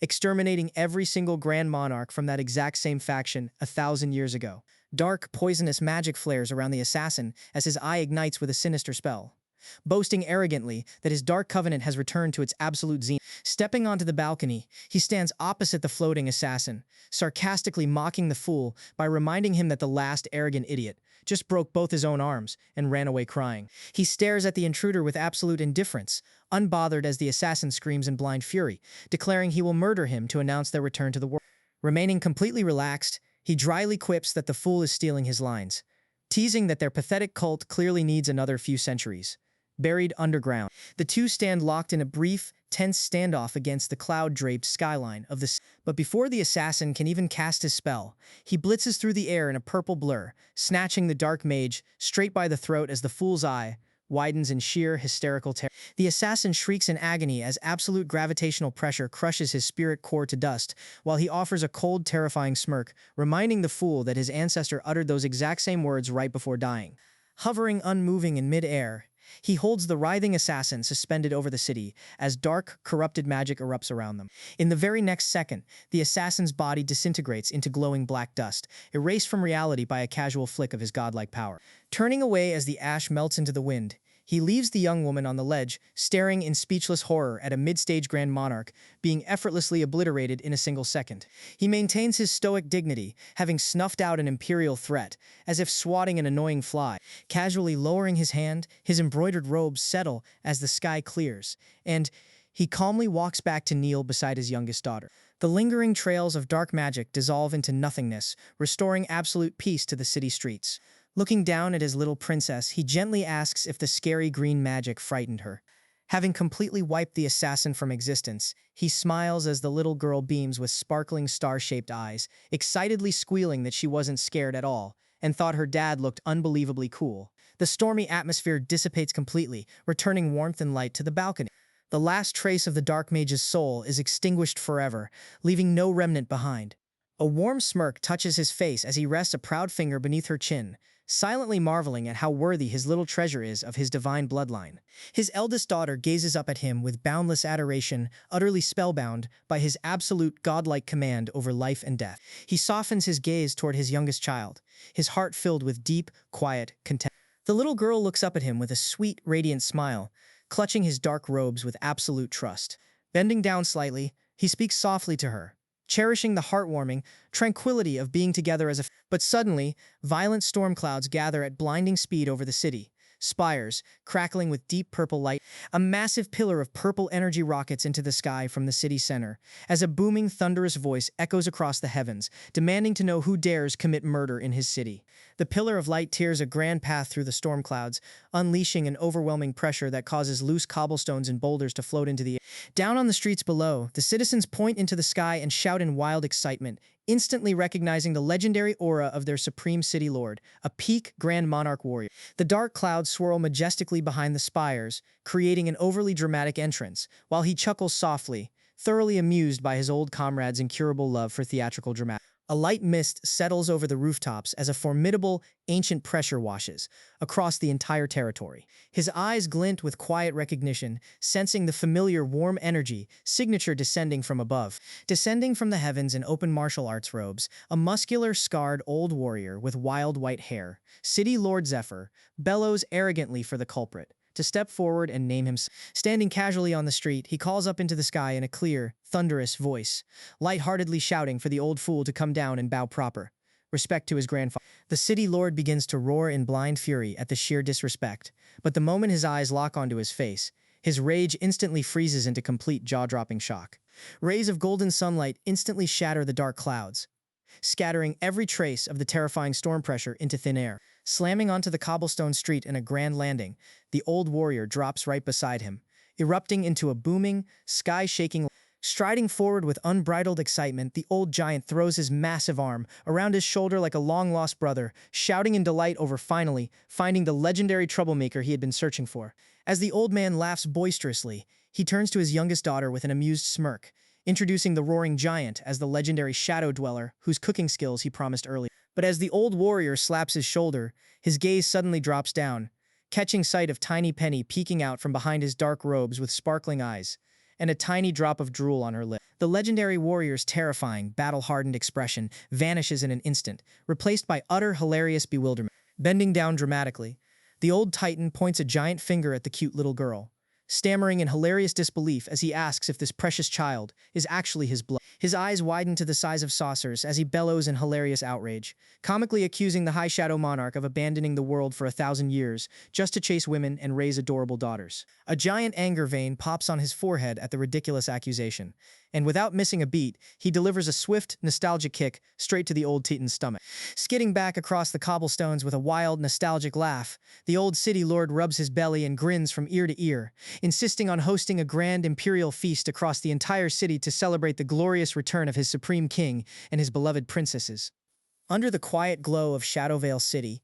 exterminating every single Grand Monarch from that exact same faction 1,000 years ago. Dark, poisonous magic flares around the assassin as his eye ignites with a sinister spell, boasting arrogantly that his dark covenant has returned to its absolute zenith. Stepping onto the balcony, he stands opposite the floating assassin, sarcastically mocking the fool by reminding him that the last arrogant idiot just broke both his own arms and ran away crying. He stares at the intruder with absolute indifference, unbothered as the assassin screams in blind fury, declaring he will murder him to announce their return to the world. Remaining completely relaxed, he dryly quips that the fool is stealing his lines, teasing that their pathetic cult clearly needs another few centuries. Buried underground, the two stand locked in a brief, tense standoff against the cloud-draped skyline of the city. But before the assassin can even cast his spell, he blitzes through the air in a purple blur, snatching the dark mage straight by the throat as the fool's eye widens in sheer hysterical terror. The assassin shrieks in agony as absolute gravitational pressure crushes his spirit core to dust, while he offers a cold, terrifying smirk, reminding the fool that his ancestor uttered those exact same words right before dying. Hovering unmoving in mid-air, he holds the writhing assassin suspended over the city as dark, corrupted magic erupts around them. In the very next second, the assassin's body disintegrates into glowing black dust, erased from reality by a casual flick of his godlike power. Turning away as the ash melts into the wind, he leaves the young woman on the ledge, staring in speechless horror at a mid-stage Grand Monarch being effortlessly obliterated in a single second. He maintains his stoic dignity, having snuffed out an imperial threat, as if swatting an annoying fly. Casually lowering his hand, his embroidered robes settle as the sky clears, and he calmly walks back to kneel beside his youngest daughter. The lingering trails of dark magic dissolve into nothingness, restoring absolute peace to the city streets. Looking down at his little princess, he gently asks if the scary green magic frightened her. Having completely wiped the assassin from existence, he smiles as the little girl beams with sparkling star-shaped eyes, excitedly squealing that she wasn't scared at all, and thought her dad looked unbelievably cool. The stormy atmosphere dissipates completely, returning warmth and light to the balcony. The last trace of the dark mage's soul is extinguished forever, leaving no remnant behind. A warm smirk touches his face as he rests a proud finger beneath her chin, silently marveling at how worthy his little treasure is of his divine bloodline. His eldest daughter gazes up at him with boundless adoration, utterly spellbound by his absolute godlike command over life and death. He softens his gaze toward his youngest child, his heart filled with deep, quiet contempt. The little girl looks up at him with a sweet, radiant smile, clutching his dark robes with absolute trust. Bending down slightly, he speaks softly to her, cherishing the heartwarming tranquility of being together as a... But suddenly, violent storm clouds gather at blinding speed over the city, spires crackling with deep purple light. A massive pillar of purple energy rockets into the sky from the city center, as a booming, thunderous voice echoes across the heavens, demanding to know who dares commit murder in his city. The pillar of light tears a grand path through the storm clouds, unleashing an overwhelming pressure that causes loose cobblestones and boulders to float into the air. Down on the streets below, the citizens point into the sky and shout in wild excitement, instantly recognizing the legendary aura of their supreme city lord, a peak Grand Monarch warrior. The dark clouds swirl majestically behind the spires, creating an overly dramatic entrance, while he chuckles softly, thoroughly amused by his old comrade's incurable love for theatrical drama. A light mist settles over the rooftops as a formidable, ancient pressure washes across the entire territory. His eyes glint with quiet recognition, sensing the familiar warm energy signature descending from above. Descending from the heavens in open martial arts robes, a muscular, scarred old warrior with wild white hair, City Lord Zephyr, bellows arrogantly for the culprit to step forward and name himself. Standing casually on the street, he calls up into the sky in a clear, thunderous voice, lightheartedly shouting for the old fool to come down and bow proper respect to his grandfather. The city lord begins to roar in blind fury at the sheer disrespect, but the moment his eyes lock onto his face, his rage instantly freezes into complete jaw-dropping shock. Rays of golden sunlight instantly shatter the dark clouds, scattering every trace of the terrifying storm pressure into thin air. Slamming onto the cobblestone street in a grand landing, the old warrior drops right beside him, erupting into a booming, sky-shaking. Striding forward with unbridled excitement, the old giant throws his massive arm around his shoulder like a long-lost brother, shouting in delight over finally finding the legendary troublemaker he had been searching for. As the old man laughs boisterously, he turns to his youngest daughter with an amused smirk, introducing the roaring giant as the legendary shadow dweller whose cooking skills he promised earlier. But as the old warrior slaps his shoulder, his gaze suddenly drops down, catching sight of Tiny Penny peeking out from behind his dark robes with sparkling eyes, and a tiny drop of drool on her lip. The legendary warrior's terrifying, battle-hardened expression vanishes in an instant, replaced by utter hilarious bewilderment. Bending down dramatically, the old titan points a giant finger at the cute little girl, stammering in hilarious disbelief as he asks if this precious child is actually his blood. His eyes widen to the size of saucers as he bellows in hilarious outrage, comically accusing the High Shadow Monarch of abandoning the world for 1,000 years just to chase women and raise adorable daughters. A giant anger vein pops on his forehead at the ridiculous accusation, and without missing a beat, he delivers a swift, nostalgic kick straight to the old titan's stomach. Skidding back across the cobblestones with a wild, nostalgic laugh, the old city lord rubs his belly and grins from ear to ear, insisting on hosting a grand imperial feast across the entire city to celebrate the glorious return of his supreme king and his beloved princesses. Under the quiet glow of Shadowvale City,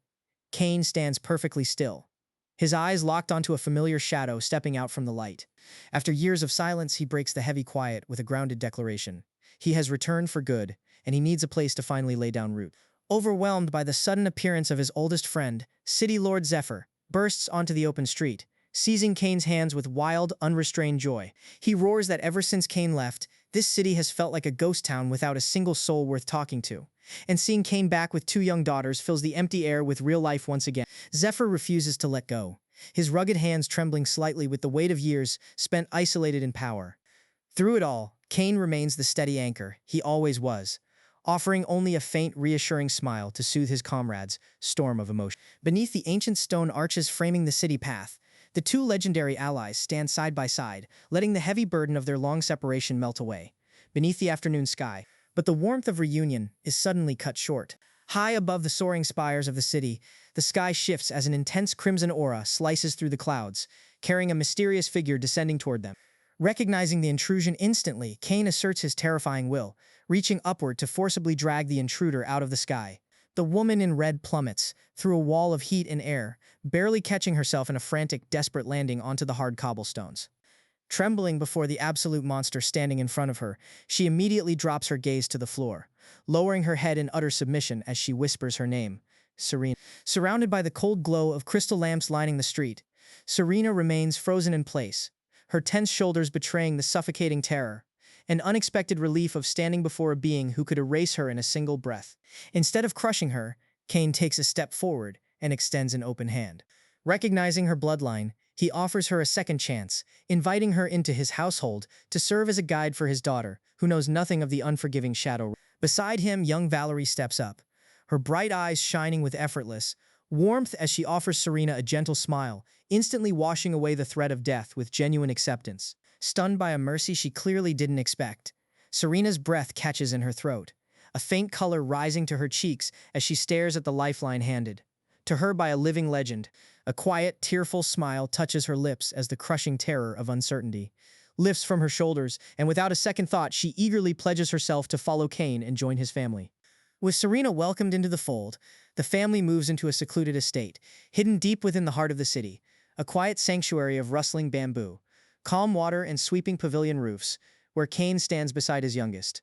Cain stands perfectly still, his eyes locked onto a familiar shadow stepping out from the light. After years of silence, he breaks the heavy quiet with a grounded declaration. He has returned for good, and he needs a place to finally lay down root. Overwhelmed by the sudden appearance of his oldest friend, City Lord Zephyr bursts onto the open street, seizing Cain's hands with wild, unrestrained joy. He roars that ever since Cain left, this city has felt like a ghost town without a single soul worth talking to. And seeing Cain back with 2 young daughters fills the empty air with real life once again. Zephyr refuses to let go, his rugged hands trembling slightly with the weight of years spent isolated in power. Through it all, Cain remains the steady anchor he always was, offering only a faint, reassuring smile to soothe his comrades' storm of emotion. Beneath the ancient stone arches framing the city path, the 2 legendary allies stand side by side, letting the heavy burden of their long separation melt away beneath the afternoon sky. But the warmth of reunion is suddenly cut short. High above the soaring spires of the city, the sky shifts as an intense crimson aura slices through the clouds, carrying a mysterious figure descending toward them. Recognizing the intrusion instantly, Cain asserts his terrifying will, reaching upward to forcibly drag the intruder out of the sky. The woman in red plummets through a wall of heat and air, barely catching herself in a frantic, desperate landing onto the hard cobblestones. Trembling before the absolute monster standing in front of her, she immediately drops her gaze to the floor, lowering her head in utter submission as she whispers her name, Serena. Surrounded by the cold glow of crystal lamps lining the street, Serena remains frozen in place, her tense shoulders betraying the suffocating terror, an unexpected relief of standing before a being who could erase her in a single breath. Instead of crushing her, Cain takes a step forward and extends an open hand. Recognizing her bloodline, he offers her a second chance, inviting her into his household to serve as a guide for his daughter, who knows nothing of the unforgiving shadow. Beside him, young Valerie steps up, her bright eyes shining with effortless warmth as she offers Serena a gentle smile, instantly washing away the threat of death with genuine acceptance. Stunned by a mercy she clearly didn't expect, Serena's breath catches in her throat, a faint color rising to her cheeks as she stares at the lifeline handed to her by a living legend. A quiet, tearful smile touches her lips as the crushing terror of uncertainty lifts from her shoulders, and without a second thought, she eagerly pledges herself to follow Cain and join his family. With Serena welcomed into the fold, the family moves into a secluded estate, hidden deep within the heart of the city, a quiet sanctuary of rustling bamboo, calm water and sweeping pavilion roofs, where Cain stands beside his youngest,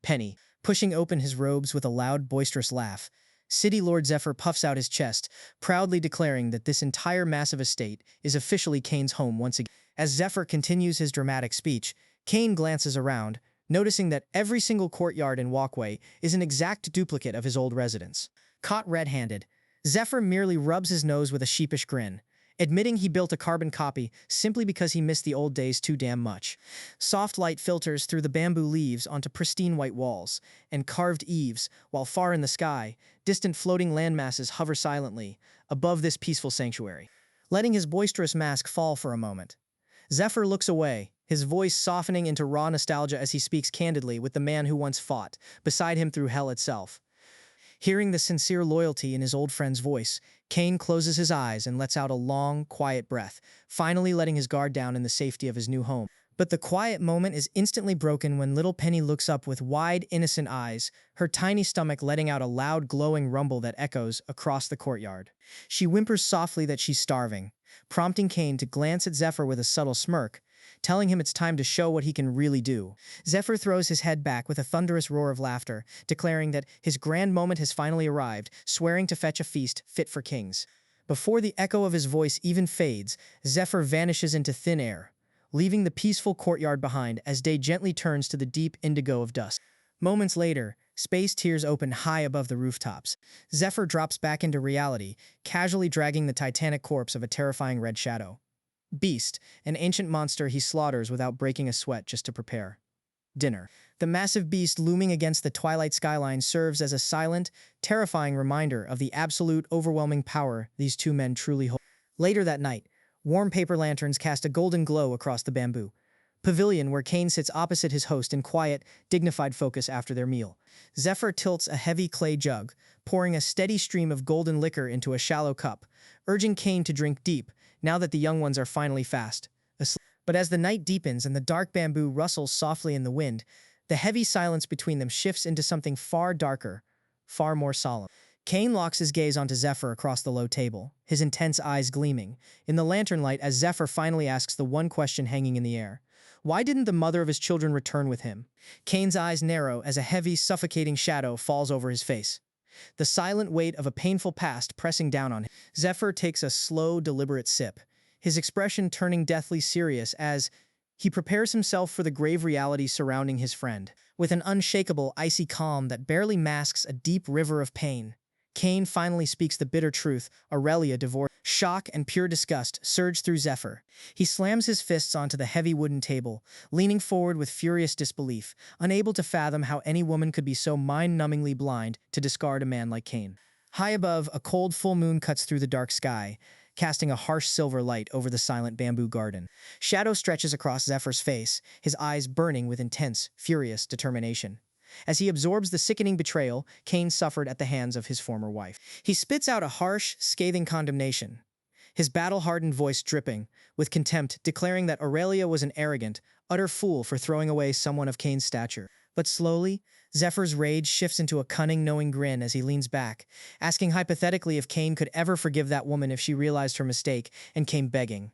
Penny, pushing open his robes with a loud, boisterous laugh. City Lord Zephyr puffs out his chest, proudly declaring that this entire massive estate is officially Cain's home once again. As Zephyr continues his dramatic speech, Cain glances around, noticing that every single courtyard and walkway is an exact duplicate of his old residence. Caught red-handed, Zephyr merely rubs his nose with a sheepish grin, admitting he built a carbon copy simply because he missed the old days too damn much. Soft light filters through the bamboo leaves onto pristine white walls and carved eaves, while far in the sky, distant floating landmasses hover silently above this peaceful sanctuary. Letting his boisterous mask fall for a moment, Zephyr looks away, his voice softening into raw nostalgia as he speaks candidly with the man who once fought beside him through hell itself. Hearing the sincere loyalty in his old friend's voice, Cain closes his eyes and lets out a long, quiet breath, finally letting his guard down in the safety of his new home. But the quiet moment is instantly broken when little Penny looks up with wide, innocent eyes, her tiny stomach letting out a loud, glowing rumble that echoes across the courtyard. She whimpers softly that she's starving, prompting Cain to glance at Zephyr with a subtle smirk, telling him it's time to show what he can really do. Zephyr throws his head back with a thunderous roar of laughter, declaring that his grand moment has finally arrived, swearing to fetch a feast fit for kings. Before the echo of his voice even fades, Zephyr vanishes into thin air, leaving the peaceful courtyard behind as day gently turns to the deep indigo of dusk. Moments later, space tiers open high above the rooftops. Zephyr drops back into reality, casually dragging the titanic corpse of a terrifying red shadow. Beast, an ancient monster he slaughters without breaking a sweat just to prepare dinner. The massive beast looming against the twilight skyline serves as a silent, terrifying reminder of the absolute, overwhelming power these two men truly hold. Later that night, warm paper lanterns cast a golden glow across the bamboo pavilion where Cain sits opposite his host in quiet, dignified focus after their meal. Zephyr tilts a heavy clay jug, pouring a steady stream of golden liquor into a shallow cup, urging Cain to drink deep, now that the young ones are finally fast asleep. But as the night deepens and the dark bamboo rustles softly in the wind, the heavy silence between them shifts into something far darker, far more solemn. Cain locks his gaze onto Zephyr across the low table, his intense eyes gleaming in the lantern light as Zephyr finally asks the one question hanging in the air. Why didn't the mother of his children return with him? Cain's eyes narrow as a heavy, suffocating shadow falls over his face, the silent weight of a painful past pressing down on him. Zephyr takes a slow, deliberate sip, his expression turning deathly serious as he prepares himself for the grave reality surrounding his friend. With an unshakable, icy calm that barely masks a deep river of pain, Cain finally speaks the bitter truth. Aurelia divorced. Shock and pure disgust surge through Zephyr. He slams his fists onto the heavy wooden table, leaning forward with furious disbelief, unable to fathom how any woman could be so mind-numbingly blind to discard a man like Cain. High above, a cold full moon cuts through the dark sky, casting a harsh silver light over the silent bamboo garden. Shadow stretches across Zephyr's face, his eyes burning with intense, furious determination. As he absorbs the sickening betrayal Cain suffered at the hands of his former wife, he spits out a harsh, scathing condemnation, his battle-hardened voice dripping with contempt, declaring that Aurelia was an arrogant, utter fool for throwing away someone of Cain's stature. But slowly, Zephyr's rage shifts into a cunning, knowing grin as he leans back, asking hypothetically if Cain could ever forgive that woman if she realized her mistake and came begging.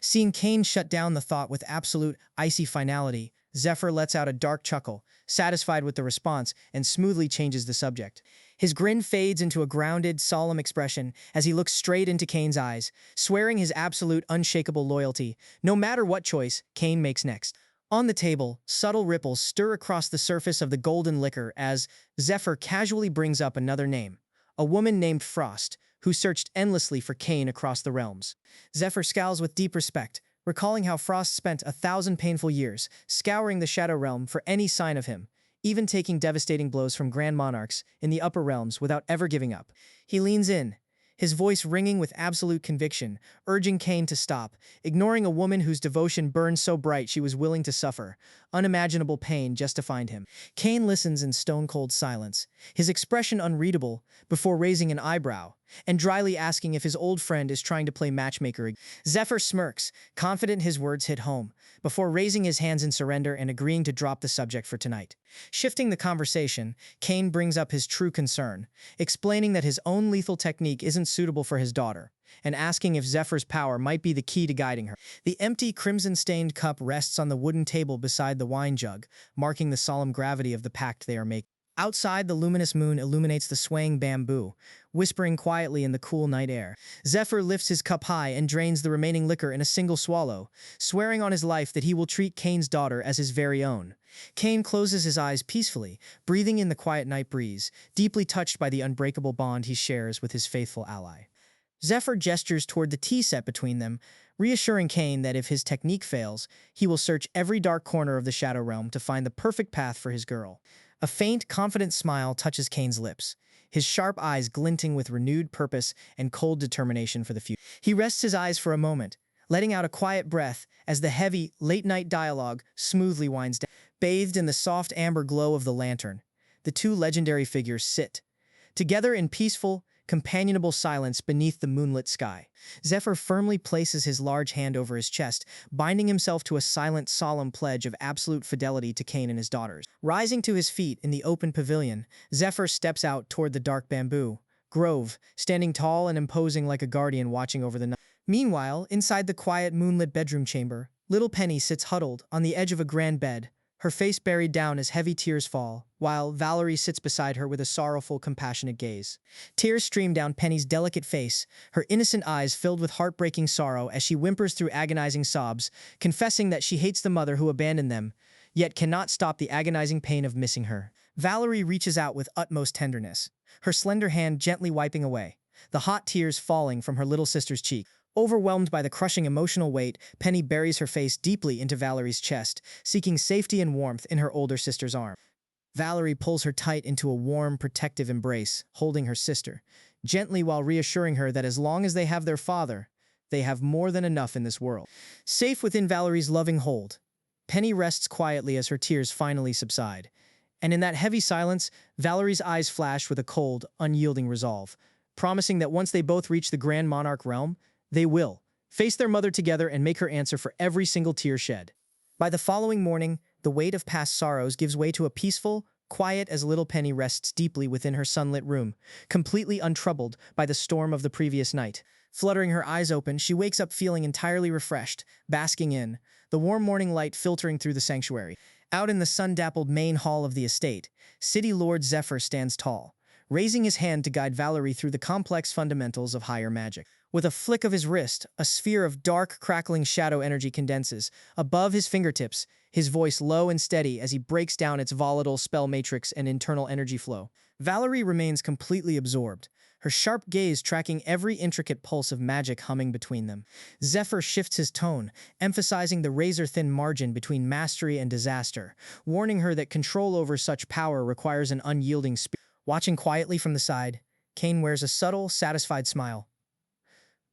Seeing Cain shut down the thought with absolute, icy finality, Zephyr lets out a dark chuckle, satisfied with the response, and smoothly changes the subject. His grin fades into a grounded, solemn expression as he looks straight into Cain's eyes, swearing his absolute, unshakable loyalty, no matter what choice Cain makes next. On the table, subtle ripples stir across the surface of the golden liquor as Zephyr casually brings up another name, a woman named Frost, who searched endlessly for Cain across the realms. Zephyr scowls with deep respect, recalling how Frost spent 1,000 painful years scouring the Shadow Realm for any sign of him, even taking devastating blows from Grand Monarchs in the upper realms without ever giving up. He leans in, his voice ringing with absolute conviction, urging Cain to stop, ignoring a woman whose devotion burned so bright she was willing to suffer unimaginable pain just to find him. Cain listens in stone-cold silence, his expression unreadable, before raising an eyebrow and dryly asking if his old friend is trying to play matchmaker again. Zephyr smirks, confident his words hit home, before raising his hands in surrender and agreeing to drop the subject for tonight. Shifting the conversation, Cain brings up his true concern, explaining that his own lethal technique isn't suitable for his daughter, and asking if Zephyr's power might be the key to guiding her. The empty, crimson-stained cup rests on the wooden table beside the wine jug, marking the solemn gravity of the pact they are making. Outside, the luminous moon illuminates the swaying bamboo, whispering quietly in the cool night air. Zephyr lifts his cup high and drains the remaining liquor in a single swallow, swearing on his life that he will treat Cain's daughter as his very own. Cain closes his eyes peacefully, breathing in the quiet night breeze, deeply touched by the unbreakable bond he shares with his faithful ally. Zephyr gestures toward the tea set between them, reassuring Cain that if his technique fails, he will search every dark corner of the Shadow Realm to find the perfect path for his girl. A faint, confident smile touches Cain's lips, his sharp eyes glinting with renewed purpose and cold determination for the future. He rests his eyes for a moment, letting out a quiet breath as the heavy, late-night dialogue smoothly winds down. Bathed in the soft amber glow of the lantern, the two legendary figures sit, together in peaceful, companionable silence beneath the moonlit sky. Zephyr firmly places his large hand over his chest, binding himself to a silent, solemn pledge of absolute fidelity to Cain and his daughters. Rising to his feet in the open pavilion, Zephyr steps out toward the dark bamboo grove, standing tall and imposing like a guardian watching over the night. Meanwhile, inside the quiet, moonlit bedroom chamber, little Penny sits huddled on the edge of a grand bed, her face buried down as heavy tears fall, while Valerie sits beside her with a sorrowful, compassionate gaze. Tears stream down Penny's delicate face, her innocent eyes filled with heartbreaking sorrow as she whimpers through agonizing sobs, confessing that she hates the mother who abandoned them, yet cannot stop the agonizing pain of missing her. Valerie reaches out with utmost tenderness, her slender hand gently wiping away, the hot tears falling from her little sister's cheek. Overwhelmed by the crushing emotional weight, Penny buries her face deeply into Valerie's chest, seeking safety and warmth in her older sister's arms. Valerie pulls her tight into a warm, protective embrace, holding her sister, gently while reassuring her that as long as they have their father, they have more than enough in this world. Safe within Valerie's loving hold, Penny rests quietly as her tears finally subside. And in that heavy silence, Valerie's eyes flash with a cold, unyielding resolve, promising that once they both reach the Grand Monarch realm, they will face their mother together and make her answer for every single tear shed. By the following morning, the weight of past sorrows gives way to a peaceful, quiet as little Penny rests deeply within her sunlit room, completely untroubled by the storm of the previous night. Fluttering her eyes open, she wakes up feeling entirely refreshed, basking in the warm morning light filtering through the sanctuary. Out in the sun-dappled main hall of the estate, City Lord Zephyr stands tall, raising his hand to guide Valerie through the complex fundamentals of higher magic. With a flick of his wrist, a sphere of dark, crackling shadow energy condenses. Above his fingertips, his voice low and steady as he breaks down its volatile spell matrix and internal energy flow. Valerie remains completely absorbed, her sharp gaze tracking every intricate pulse of magic humming between them. Zephyr shifts his tone, emphasizing the razor-thin margin between mastery and disaster, warning her that control over such power requires an unyielding spirit. Watching quietly from the side, Cain wears a subtle, satisfied smile.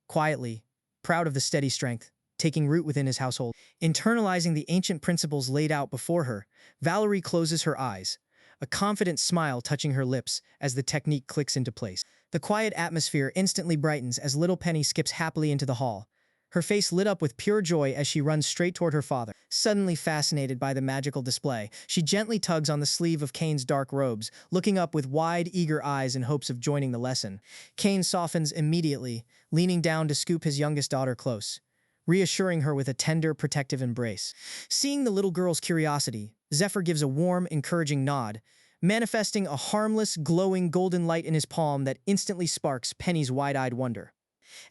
Quietly, proud of the steady strength, taking root within his household. Internalizing the ancient principles laid out before her, Valerie closes her eyes, a confident smile touching her lips as the technique clicks into place. The quiet atmosphere instantly brightens as little Penny skips happily into the hall, her face lit up with pure joy as she runs straight toward her father. Suddenly fascinated by the magical display, she gently tugs on the sleeve of Cain's dark robes, looking up with wide, eager eyes in hopes of joining the lesson. Cain softens immediately, leaning down to scoop his youngest daughter close, reassuring her with a tender, protective embrace. Seeing the little girl's curiosity, Zephyr gives a warm, encouraging nod, manifesting a harmless, glowing golden light in his palm that instantly sparks Penny's wide-eyed wonder.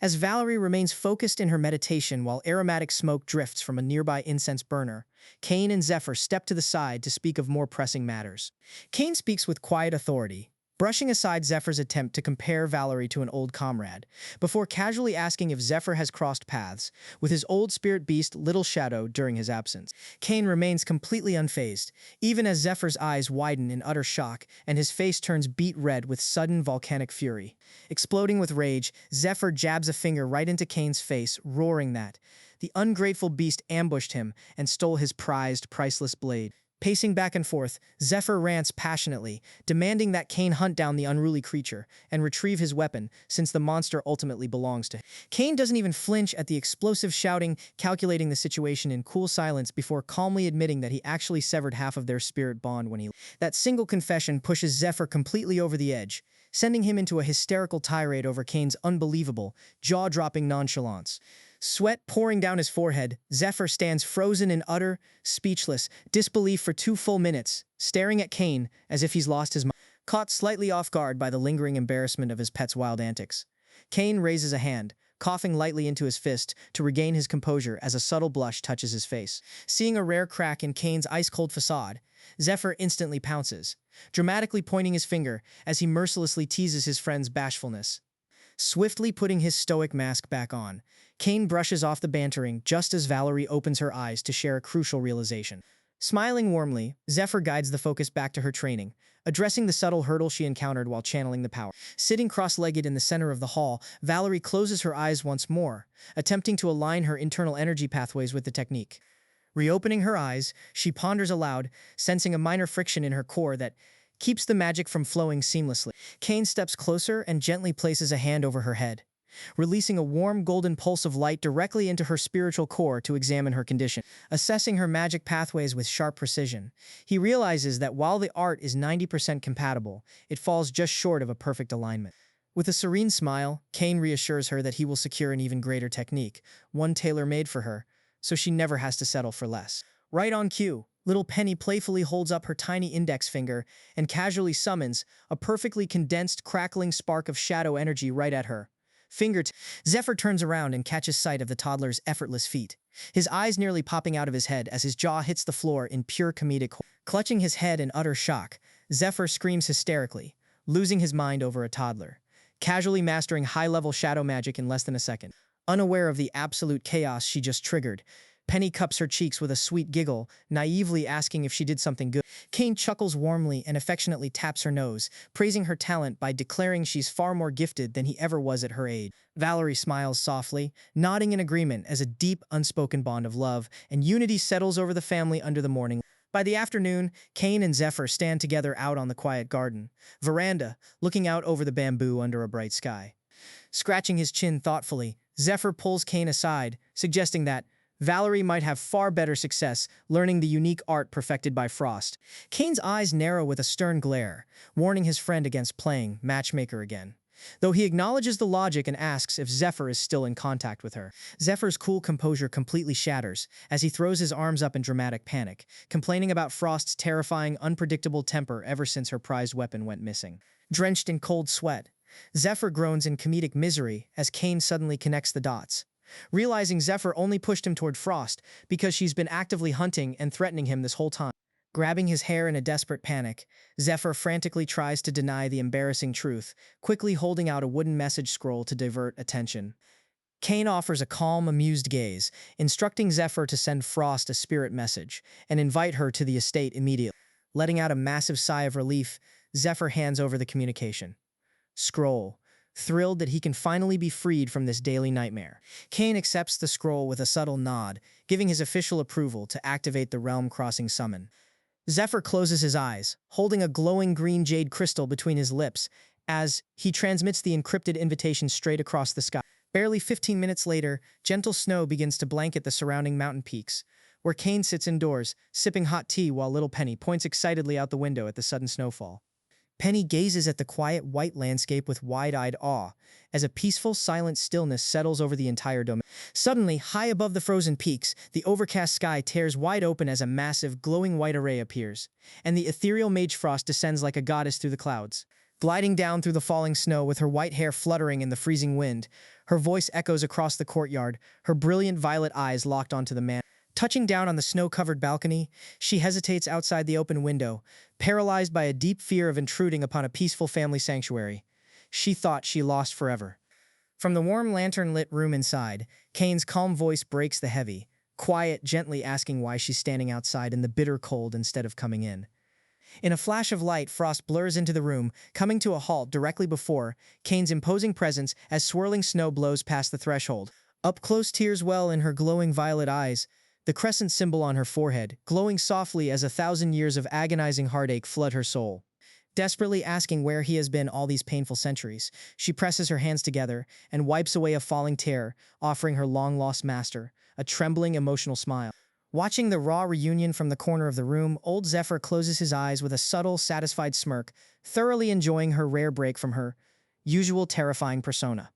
As Valerie remains focused in her meditation while aromatic smoke drifts from a nearby incense burner, Cain and Zephyr step to the side to speak of more pressing matters. Cain speaks with quiet authority, brushing aside Zephyr's attempt to compare Valerie to an old comrade, before casually asking if Zephyr has crossed paths with his old spirit beast Little Shadow during his absence. Cain remains completely unfazed, even as Zephyr's eyes widen in utter shock and his face turns beet red with sudden volcanic fury. Exploding with rage, Zephyr jabs a finger right into Cain's face, roaring that the ungrateful beast ambushed him and stole his prized, priceless blade. Pacing back and forth, Zephyr rants passionately, demanding that Cain hunt down the unruly creature and retrieve his weapon, since the monster ultimately belongs to him. Cain doesn't even flinch at the explosive shouting, calculating the situation in cool silence before calmly admitting that he actually severed half of their spirit bond when he... That single confession pushes Zephyr completely over the edge, sending him into a hysterical tirade over Cain's unbelievable, jaw-dropping nonchalance. Sweat pouring down his forehead, Zephyr stands frozen in utter, speechless disbelief for 2 full minutes, staring at Cain as if he's lost his mind. Caught slightly off guard by the lingering embarrassment of his pet's wild antics, Cain raises a hand, coughing lightly into his fist to regain his composure as a subtle blush touches his face. Seeing a rare crack in Cain's ice-cold facade, Zephyr instantly pounces, dramatically pointing his finger as he mercilessly teases his friend's bashfulness. Swiftly putting his stoic mask back on, Cain brushes off the bantering just as Valerie opens her eyes to share a crucial realization. Smiling warmly, Zephyr guides the focus back to her training, addressing the subtle hurdle she encountered while channeling the power. Sitting cross-legged in the center of the hall, Valerie closes her eyes once more, attempting to align her internal energy pathways with the technique. Reopening her eyes, she ponders aloud, sensing a minor friction in her core that keeps the magic from flowing seamlessly. Cain steps closer and gently places a hand over her head, releasing a warm golden pulse of light directly into her spiritual core to examine her condition. Assessing her magic pathways with sharp precision, he realizes that while the art is 90% compatible, it falls just short of a perfect alignment. With a serene smile, Cain reassures her that he will secure an even greater technique, one tailor-made for her, so she never has to settle for less. Right on cue, little Penny playfully holds up her tiny index finger and casually summons a perfectly condensed, crackling spark of shadow energy right at her. Zephyr turns around and catches sight of the toddler's effortless feat, his eyes nearly popping out of his head as his jaw hits the floor in pure comedic horror. Clutching his head in utter shock, Zephyr screams hysterically, losing his mind over a toddler, casually mastering high-level shadow magic in less than a second. Unaware of the absolute chaos she just triggered, Penny cups her cheeks with a sweet giggle, naively asking if she did something good. Cain chuckles warmly and affectionately taps her nose, praising her talent by declaring she's far more gifted than he ever was at her age. Valerie smiles softly, nodding in agreement as a deep, unspoken bond of love and unity settles over the family under the morning. By the afternoon, Cain and Zephyr stand together out on the quiet garden veranda, looking out over the bamboo under a bright sky. Scratching his chin thoughtfully, Zephyr pulls Cain aside, suggesting that Valerie might have far better success learning the unique art perfected by Frost. Cain's eyes narrow with a stern glare, warning his friend against playing matchmaker again, though he acknowledges the logic and asks if Zephyr is still in contact with her. Zephyr's cool composure completely shatters as he throws his arms up in dramatic panic, complaining about Frost's terrifying, unpredictable temper ever since her prized weapon went missing. Drenched in cold sweat, Zephyr groans in comedic misery as Cain suddenly connects the dots, realizing Zephyr only pushed him toward Frost because she's been actively hunting and threatening him this whole time. Grabbing his hair in a desperate panic, Zephyr frantically tries to deny the embarrassing truth, quickly holding out a wooden message scroll to divert attention. Cain offers a calm, amused gaze, instructing Zephyr to send Frost a spirit message and invite her to the estate immediately. Letting out a massive sigh of relief, Zephyr hands over the communication scroll, thrilled that he can finally be freed from this daily nightmare. Cain accepts the scroll with a subtle nod, giving his official approval to activate the realm-crossing summon. Zephyr closes his eyes, holding a glowing green jade crystal between his lips as he transmits the encrypted invitation straight across the sky. Barely 15 minutes later, gentle snow begins to blanket the surrounding mountain peaks, where Cain sits indoors, sipping hot tea while little Penny points excitedly out the window at the sudden snowfall. Penny gazes at the quiet white landscape with wide-eyed awe, as a peaceful, silent stillness settles over the entire domain. Suddenly, high above the frozen peaks, the overcast sky tears wide open as a massive, glowing white array appears, and the ethereal Mage Frost descends like a goddess through the clouds. Gliding down through the falling snow with her white hair fluttering in the freezing wind, her voice echoes across the courtyard, her brilliant violet eyes locked onto the man. Touching down on the snow-covered balcony, she hesitates outside the open window, paralyzed by a deep fear of intruding upon a peaceful family sanctuary. She thought she lost forever. From the warm lantern-lit room inside, Kane's calm voice breaks the heavy, quiet, gently asking why she's standing outside in the bitter cold instead of coming in. In a flash of light, Frost blurs into the room, coming to a halt directly before Kane's imposing presence as swirling snow blows past the threshold. Up close, tears well in her glowing violet eyes, the crescent symbol on her forehead, glowing softly as 1,000 years of agonizing heartache flood her soul. Desperately asking where he has been all these painful centuries, she presses her hands together and wipes away a falling tear, offering her long-lost master a trembling, emotional smile. Watching the raw reunion from the corner of the room, old Zephyr closes his eyes with a subtle, satisfied smirk, thoroughly enjoying her rare break from her usual terrifying persona.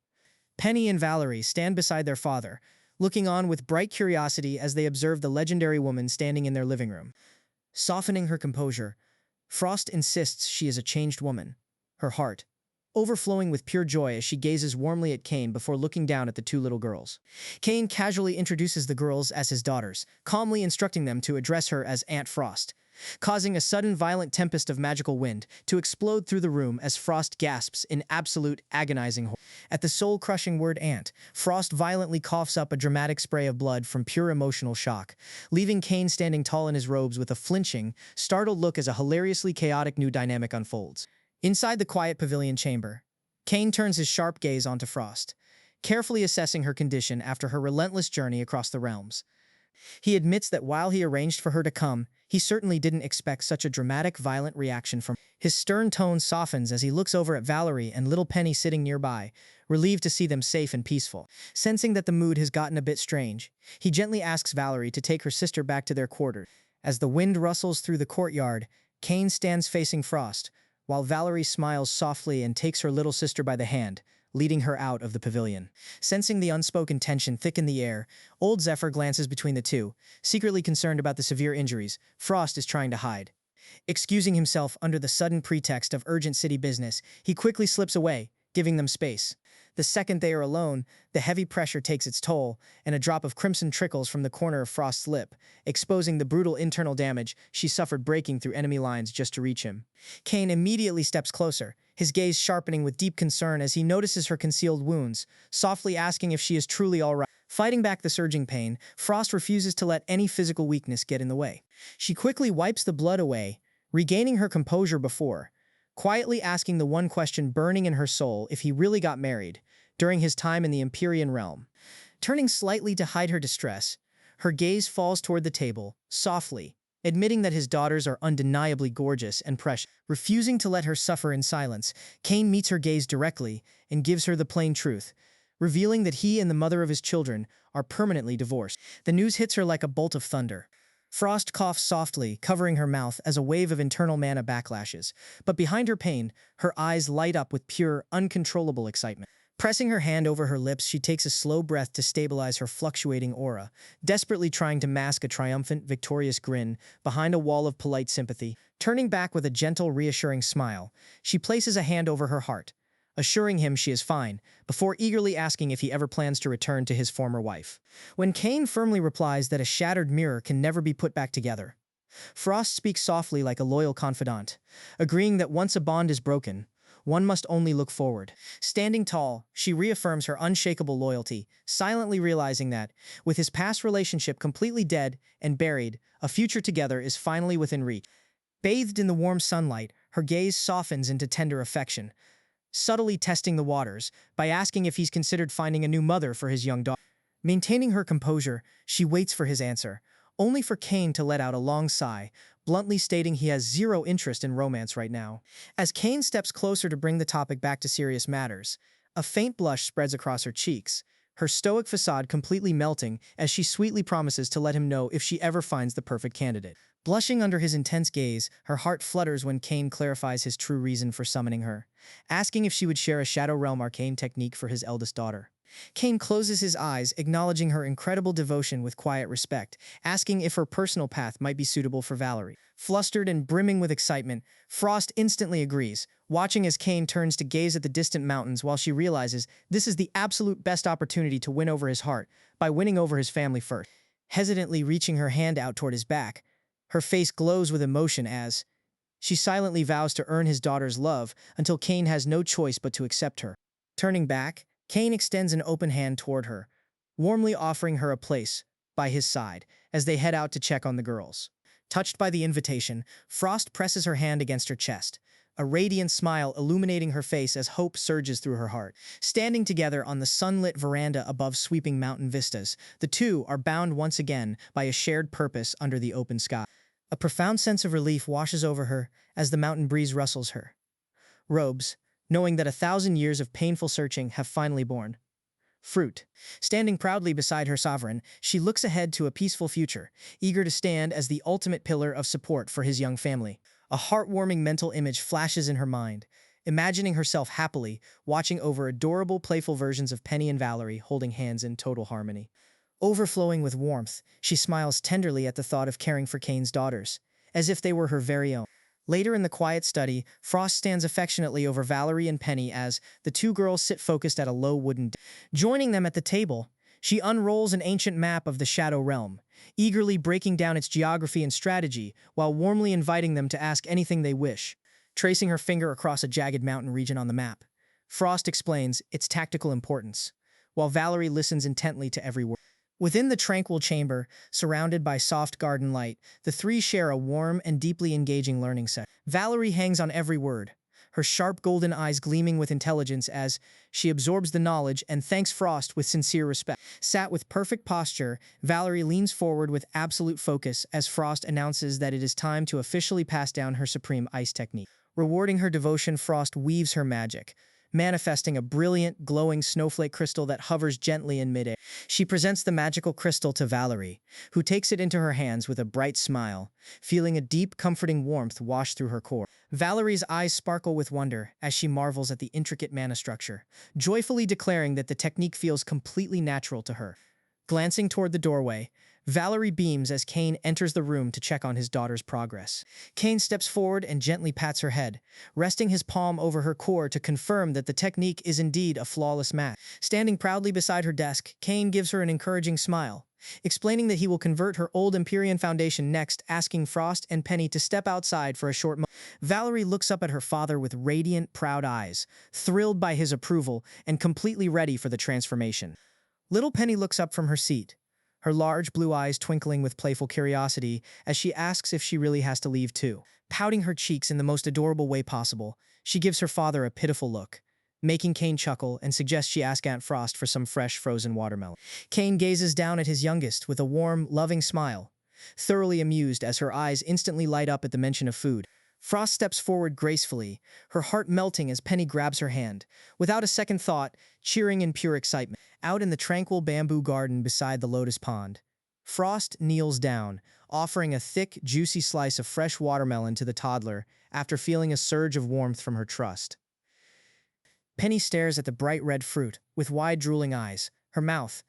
Penny and Valerie stand beside their father, looking on with bright curiosity as they observe the legendary woman standing in their living room. Softening her composure, Frost insists she is a changed woman, her heart overflowing with pure joy as she gazes warmly at Kane before looking down at the two little girls. Kane casually introduces the girls as his daughters, calmly instructing them to address her as Aunt Frost, causing a sudden violent tempest of magical wind to explode through the room as Frost gasps in absolute agonizing horror. At the soul-crushing word aunt, Frost violently coughs up a dramatic spray of blood from pure emotional shock, leaving Kane standing tall in his robes with a flinching, startled look as a hilariously chaotic new dynamic unfolds. Inside the quiet pavilion chamber, Kane turns his sharp gaze onto Frost, carefully assessing her condition after her relentless journey across the realms. He admits that while he arranged for her to come, he certainly didn't expect such a dramatic, violent reaction from her. His stern tone softens as he looks over at Valerie and little Penny sitting nearby, relieved to see them safe and peaceful. Sensing that the mood has gotten a bit strange, he gently asks Valerie to take her sister back to their quarters. As the wind rustles through the courtyard, Kane stands facing Frost, while Valerie smiles softly and takes her little sister by the hand, leading her out of the pavilion. Sensing the unspoken tension thick in the air, old Zephyr glances between the two, secretly concerned about the severe injuries Frost is trying to hide. Excusing himself under the sudden pretext of urgent city business, he quickly slips away, giving them space. The second they are alone, the heavy pressure takes its toll, and a drop of crimson trickles from the corner of Frost's lip, exposing the brutal internal damage she suffered breaking through enemy lines just to reach him. Kane immediately steps closer, his gaze sharpening with deep concern as he notices her concealed wounds, softly asking if she is truly all right. Fighting back the surging pain, Frost refuses to let any physical weakness get in the way. She quickly wipes the blood away, regaining her composure before, quietly asking the one question burning in her soul if he really got married during his time in the Empyrean realm. Turning slightly to hide her distress, her gaze falls toward the table, softly, admitting that his daughters are undeniably gorgeous and precious. Refusing to let her suffer in silence, Kane meets her gaze directly and gives her the plain truth, revealing that he and the mother of his children are permanently divorced. The news hits her like a bolt of thunder. Frost coughs softly, covering her mouth as a wave of internal mana backlashes, but behind her pain, her eyes light up with pure, uncontrollable excitement. Pressing her hand over her lips, she takes a slow breath to stabilize her fluctuating aura, desperately trying to mask a triumphant, victorious grin behind a wall of polite sympathy. Turning back with a gentle, reassuring smile, she places a hand over her heart, assuring him she is fine, before eagerly asking if he ever plans to return to his former wife. When Kane firmly replies that a shattered mirror can never be put back together, Frost speaks softly like a loyal confidant, agreeing that once a bond is broken, one must only look forward. Standing tall, she reaffirms her unshakable loyalty, silently realizing that, with his past relationship completely dead and buried, a future together is finally within reach. Bathed in the warm sunlight, her gaze softens into tender affection, subtly testing the waters by asking if he's considered finding a new mother for his young daughter. Maintaining her composure, she waits for his answer, only for Kane to let out a long sigh, bluntly stating he has zero interest in romance right now. As Kane steps closer to bring the topic back to serious matters, a faint blush spreads across her cheeks, her stoic facade completely melting as she sweetly promises to let him know if she ever finds the perfect candidate. Blushing under his intense gaze, her heart flutters when Kane clarifies his true reason for summoning her, asking if she would share a Shadow Realm arcane technique for his eldest daughter. Kane closes his eyes, acknowledging her incredible devotion with quiet respect, asking if her personal path might be suitable for Valerie. Flustered and brimming with excitement, Frost instantly agrees, watching as Kane turns to gaze at the distant mountains while she realizes this is the absolute best opportunity to win over his heart by winning over his family first. hesitantly reaching her hand out toward his back. Her face glows with emotion as she silently vows to earn his daughter's love until Cain has no choice but to accept her. Turning back, Cain extends an open hand toward her, warmly offering her a place by his side as they head out to check on the girls. Touched by the invitation, Frost presses her hand against her chest, a radiant smile illuminating her face as hope surges through her heart. Standing together on the sunlit veranda above sweeping mountain vistas, the two are bound once again by a shared purpose under the open sky. A profound sense of relief washes over her as the mountain breeze rustles her robes, knowing that 1,000 years of painful searching have finally borne fruit. Standing proudly beside her sovereign, she looks ahead to a peaceful future, eager to stand as the ultimate pillar of support for his young family. A heartwarming mental image flashes in her mind, imagining herself happily watching over adorable, playful versions of Penny and Valerie holding hands in total harmony. Overflowing with warmth, she smiles tenderly at the thought of caring for Cain's daughters, as if they were her very own. Later in the quiet study, Frost stands affectionately over Valerie and Penny as the two girls sit focused at a low wooden desk. Joining them at the table, she unrolls an ancient map of the Shadow Realm, eagerly breaking down its geography and strategy while warmly inviting them to ask anything they wish. Tracing her finger across a jagged mountain region on the map, Frost explains its tactical importance, while Valerie listens intently to every word. Within the tranquil chamber, surrounded by soft garden light, the three share a warm and deeply engaging learning session. Valerie hangs on every word, her sharp golden eyes gleaming with intelligence as she absorbs the knowledge and thanks Frost with sincere respect. Sat with perfect posture, Valerie leans forward with absolute focus as Frost announces that it is time to officially pass down her supreme ice technique. Rewarding her devotion, Frost weaves her magic, manifesting a brilliant, glowing snowflake crystal that hovers gently in midair. She presents the magical crystal to Valerie, who takes it into her hands with a bright smile, feeling a deep, comforting warmth wash through her core. Valerie's eyes sparkle with wonder as she marvels at the intricate mana structure, joyfully declaring that the technique feels completely natural to her. Glancing toward the doorway, Valerie beams as Cain enters the room to check on his daughter's progress. Cain steps forward and gently pats her head, resting his palm over her core to confirm that the technique is indeed a flawless match. Standing proudly beside her desk, Cain gives her an encouraging smile, explaining that he will convert her old Empyrean foundation next, asking Frost and Penny to step outside for a short moment. Valerie looks up at her father with radiant, proud eyes, thrilled by his approval and completely ready for the transformation. Little Penny looks up from her seat, her large blue eyes twinkling with playful curiosity as she asks if she really has to leave too. Pouting her cheeks in the most adorable way possible, she gives her father a pitiful look, making Cain chuckle and suggests she ask Aunt Frost for some fresh frozen watermelon. Cain gazes down at his youngest with a warm, loving smile, thoroughly amused as her eyes instantly light up at the mention of food. Frost steps forward gracefully, her heart melting as Penny grabs her hand, without a second thought, cheering in pure excitement. Out in the tranquil bamboo garden beside the lotus pond, Frost kneels down, offering a thick, juicy slice of fresh watermelon to the toddler after feeling a surge of warmth from her trust. Penny stares at the bright red fruit with wide drooling eyes, her mouth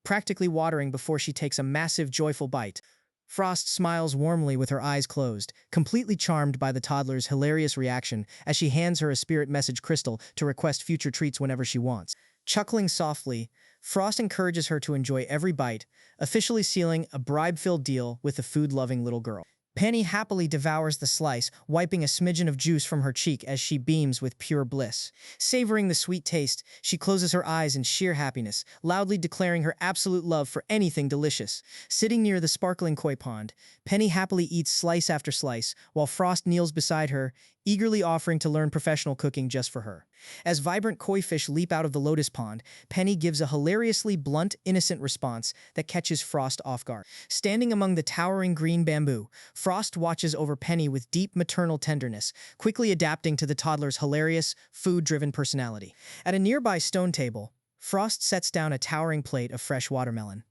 practically watering before she takes a massive, joyful bite. Frost smiles warmly with her eyes closed, completely charmed by the toddler's hilarious reaction as she hands her a spirit message crystal to request future treats whenever she wants. Chuckling softly, Frost encourages her to enjoy every bite, officially sealing a bribe-filled deal with the food-loving little girl. Penny happily devours the slice, wiping a smidgen of juice from her cheek as she beams with pure bliss. Savoring the sweet taste, she closes her eyes in sheer happiness, loudly declaring her absolute love for anything delicious. Sitting near the sparkling koi pond, Penny happily eats slice after slice, while Frost kneels beside her, eagerly offering to learn professional cooking just for her. As vibrant koi fish leap out of the lotus pond, Penny gives a hilariously blunt, innocent response that catches Frost off guard. Standing among the towering green bamboo, Frost watches over Penny with deep maternal tenderness, quickly adapting to the toddler's hilarious, food-driven personality. At a nearby stone table, Frost sets down a towering plate of fresh watermelon,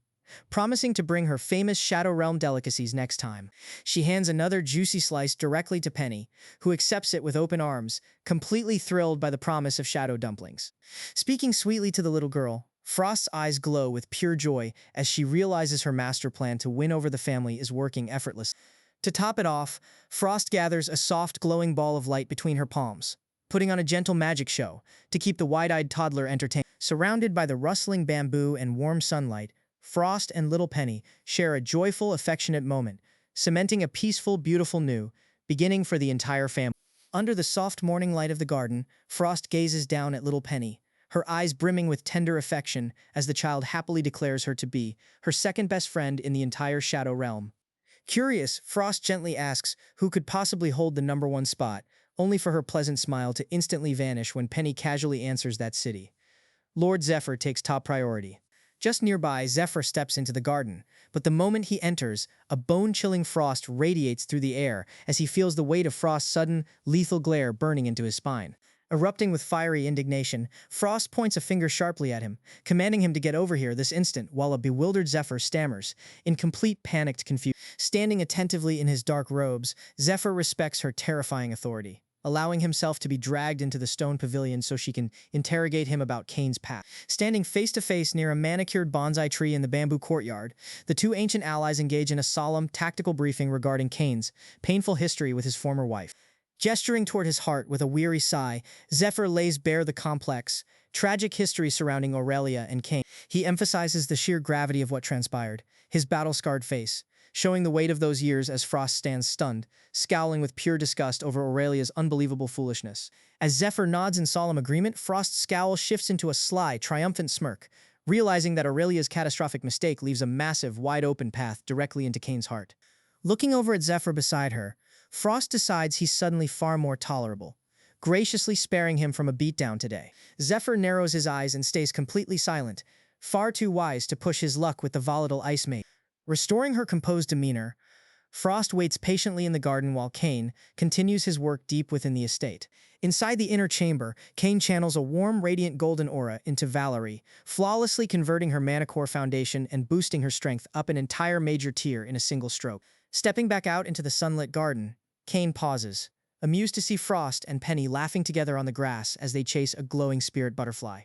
promising to bring her famous Shadow Realm delicacies next time. She hands another juicy slice directly to Penny, who accepts it with open arms, completely thrilled by the promise of shadow dumplings. Speaking sweetly to the little girl, Frost's eyes glow with pure joy as she realizes her master plan to win over the family is working effortlessly. To top it off, Frost gathers a soft, glowing ball of light between her palms, putting on a gentle magic show to keep the wide-eyed toddler entertained. Surrounded by the rustling bamboo and warm sunlight, Frost and little Penny share a joyful, affectionate moment, cementing a peaceful, beautiful new beginning for the entire family. Under the soft morning light of the garden, Frost gazes down at little Penny, her eyes brimming with tender affection as the child happily declares her to be her second best friend in the entire Shadow Realm. Curious, Frost gently asks who could possibly hold the number one spot, only for her pleasant smile to instantly vanish when Penny casually answers that city. Lord Zephyr takes top priority. Just nearby, Zephyr steps into the garden, but the moment he enters, a bone-chilling frost radiates through the air as he feels the weight of Frost's sudden, lethal glare burning into his spine. Erupting with fiery indignation, Frost points a finger sharply at him, commanding him to get over here this instant while a bewildered Zephyr stammers, in complete panicked confusion. Standing attentively in his dark robes, Zephyr respects her terrifying authority, allowing himself to be dragged into the stone pavilion so she can interrogate him about Kane's past. Standing face-to-face near a manicured bonsai tree in the bamboo courtyard, the two ancient allies engage in a solemn, tactical briefing regarding Kane's painful history with his former wife. Gesturing toward his heart with a weary sigh, Zephyr lays bare the complex, tragic history surrounding Aurelia and Kane. He emphasizes the sheer gravity of what transpired, his battle-scarred face, showing the weight of those years as Frost stands stunned, scowling with pure disgust over Aurelia's unbelievable foolishness. As Zephyr nods in solemn agreement, Frost's scowl shifts into a sly, triumphant smirk, realizing that Aurelia's catastrophic mistake leaves a massive, wide-open path directly into Kane's heart. Looking over at Zephyr beside her, Frost decides he's suddenly far more tolerable, graciously sparing him from a beatdown today. Zephyr narrows his eyes and stays completely silent, far too wise to push his luck with the volatile ice mage. Restoring her composed demeanor, Frost waits patiently in the garden while Kane continues his work deep within the estate. Inside the inner chamber, Kane channels a warm, radiant golden aura into Valerie, flawlessly converting her mana core foundation and boosting her strength up an entire major tier in a single stroke. Stepping back out into the sunlit garden, Kane pauses, amused to see Frost and Penny laughing together on the grass as they chase a glowing spirit butterfly.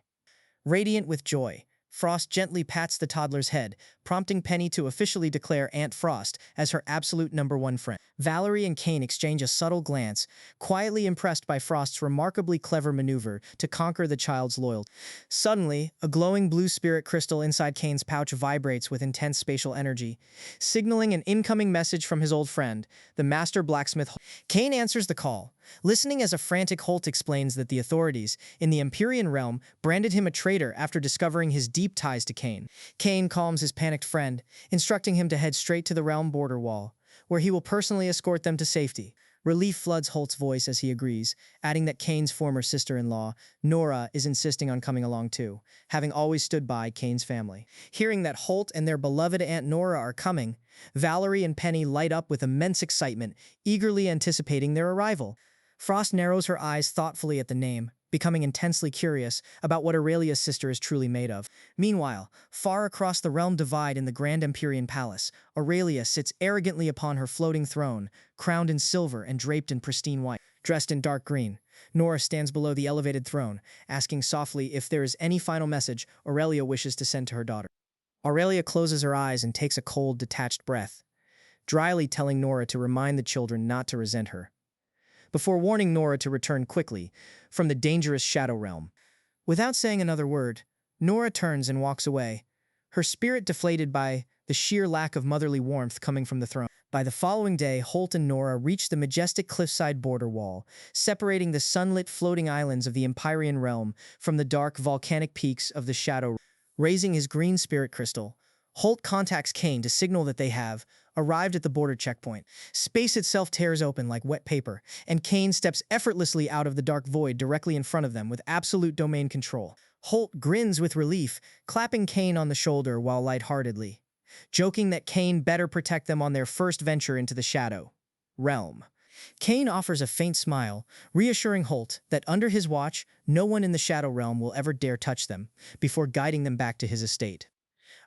Radiant with joy, Frost gently pats the toddler's head, prompting Penny to officially declare Aunt Frost as her absolute number one friend. Valerie and Kane exchange a subtle glance, quietly impressed by Frost's remarkably clever maneuver to conquer the child's loyalty. Suddenly, a glowing blue spirit crystal inside Kane's pouch vibrates with intense spatial energy, signaling an incoming message from his old friend, the master blacksmith. Kane answers the call, listening as a frantic Holt explains that the authorities in the Empyrean realm branded him a traitor after discovering his deep ties to Kane. Kane calms his panicked friend, instructing him to head straight to the realm border wall, where he will personally escort them to safety. Relief floods Holt's voice as he agrees, adding that Kane's former sister-in-law, Nora, is insisting on coming along too, having always stood by Kane's family. Hearing that Holt and their beloved Aunt Nora are coming, Valerie and Penny light up with immense excitement, eagerly anticipating their arrival. Frost narrows her eyes thoughtfully at the name, becoming intensely curious about what Aurelia's sister is truly made of. Meanwhile, far across the realm divide in the Grand Empyrean Palace, Aurelia sits arrogantly upon her floating throne, crowned in silver and draped in pristine white. Dressed in dark green, Nora stands below the elevated throne, asking softly if there is any final message Aurelia wishes to send to her daughter. Aurelia closes her eyes and takes a cold, detached breath, dryly telling Nora to remind the children not to resent her, before warning Nora to return quickly from the dangerous Shadow Realm. Without saying another word, Nora turns and walks away, her spirit deflated by the sheer lack of motherly warmth coming from the throne. By the following day, Holt and Nora reach the majestic cliffside border wall, separating the sunlit floating islands of the Empyrean realm from the dark volcanic peaks of the Shadow Realm. Raising his green spirit crystal, Holt contacts Kane to signal that they have arrived at the border checkpoint. Space itself tears open like wet paper, and Kane steps effortlessly out of the dark void directly in front of them with absolute domain control. Holt grins with relief, clapping Kane on the shoulder while lightheartedly joking that Kane better protect them on their first venture into the Shadow Realm. Kane offers a faint smile, reassuring Holt that under his watch, no one in the Shadow Realm will ever dare touch them, before guiding them back to his estate.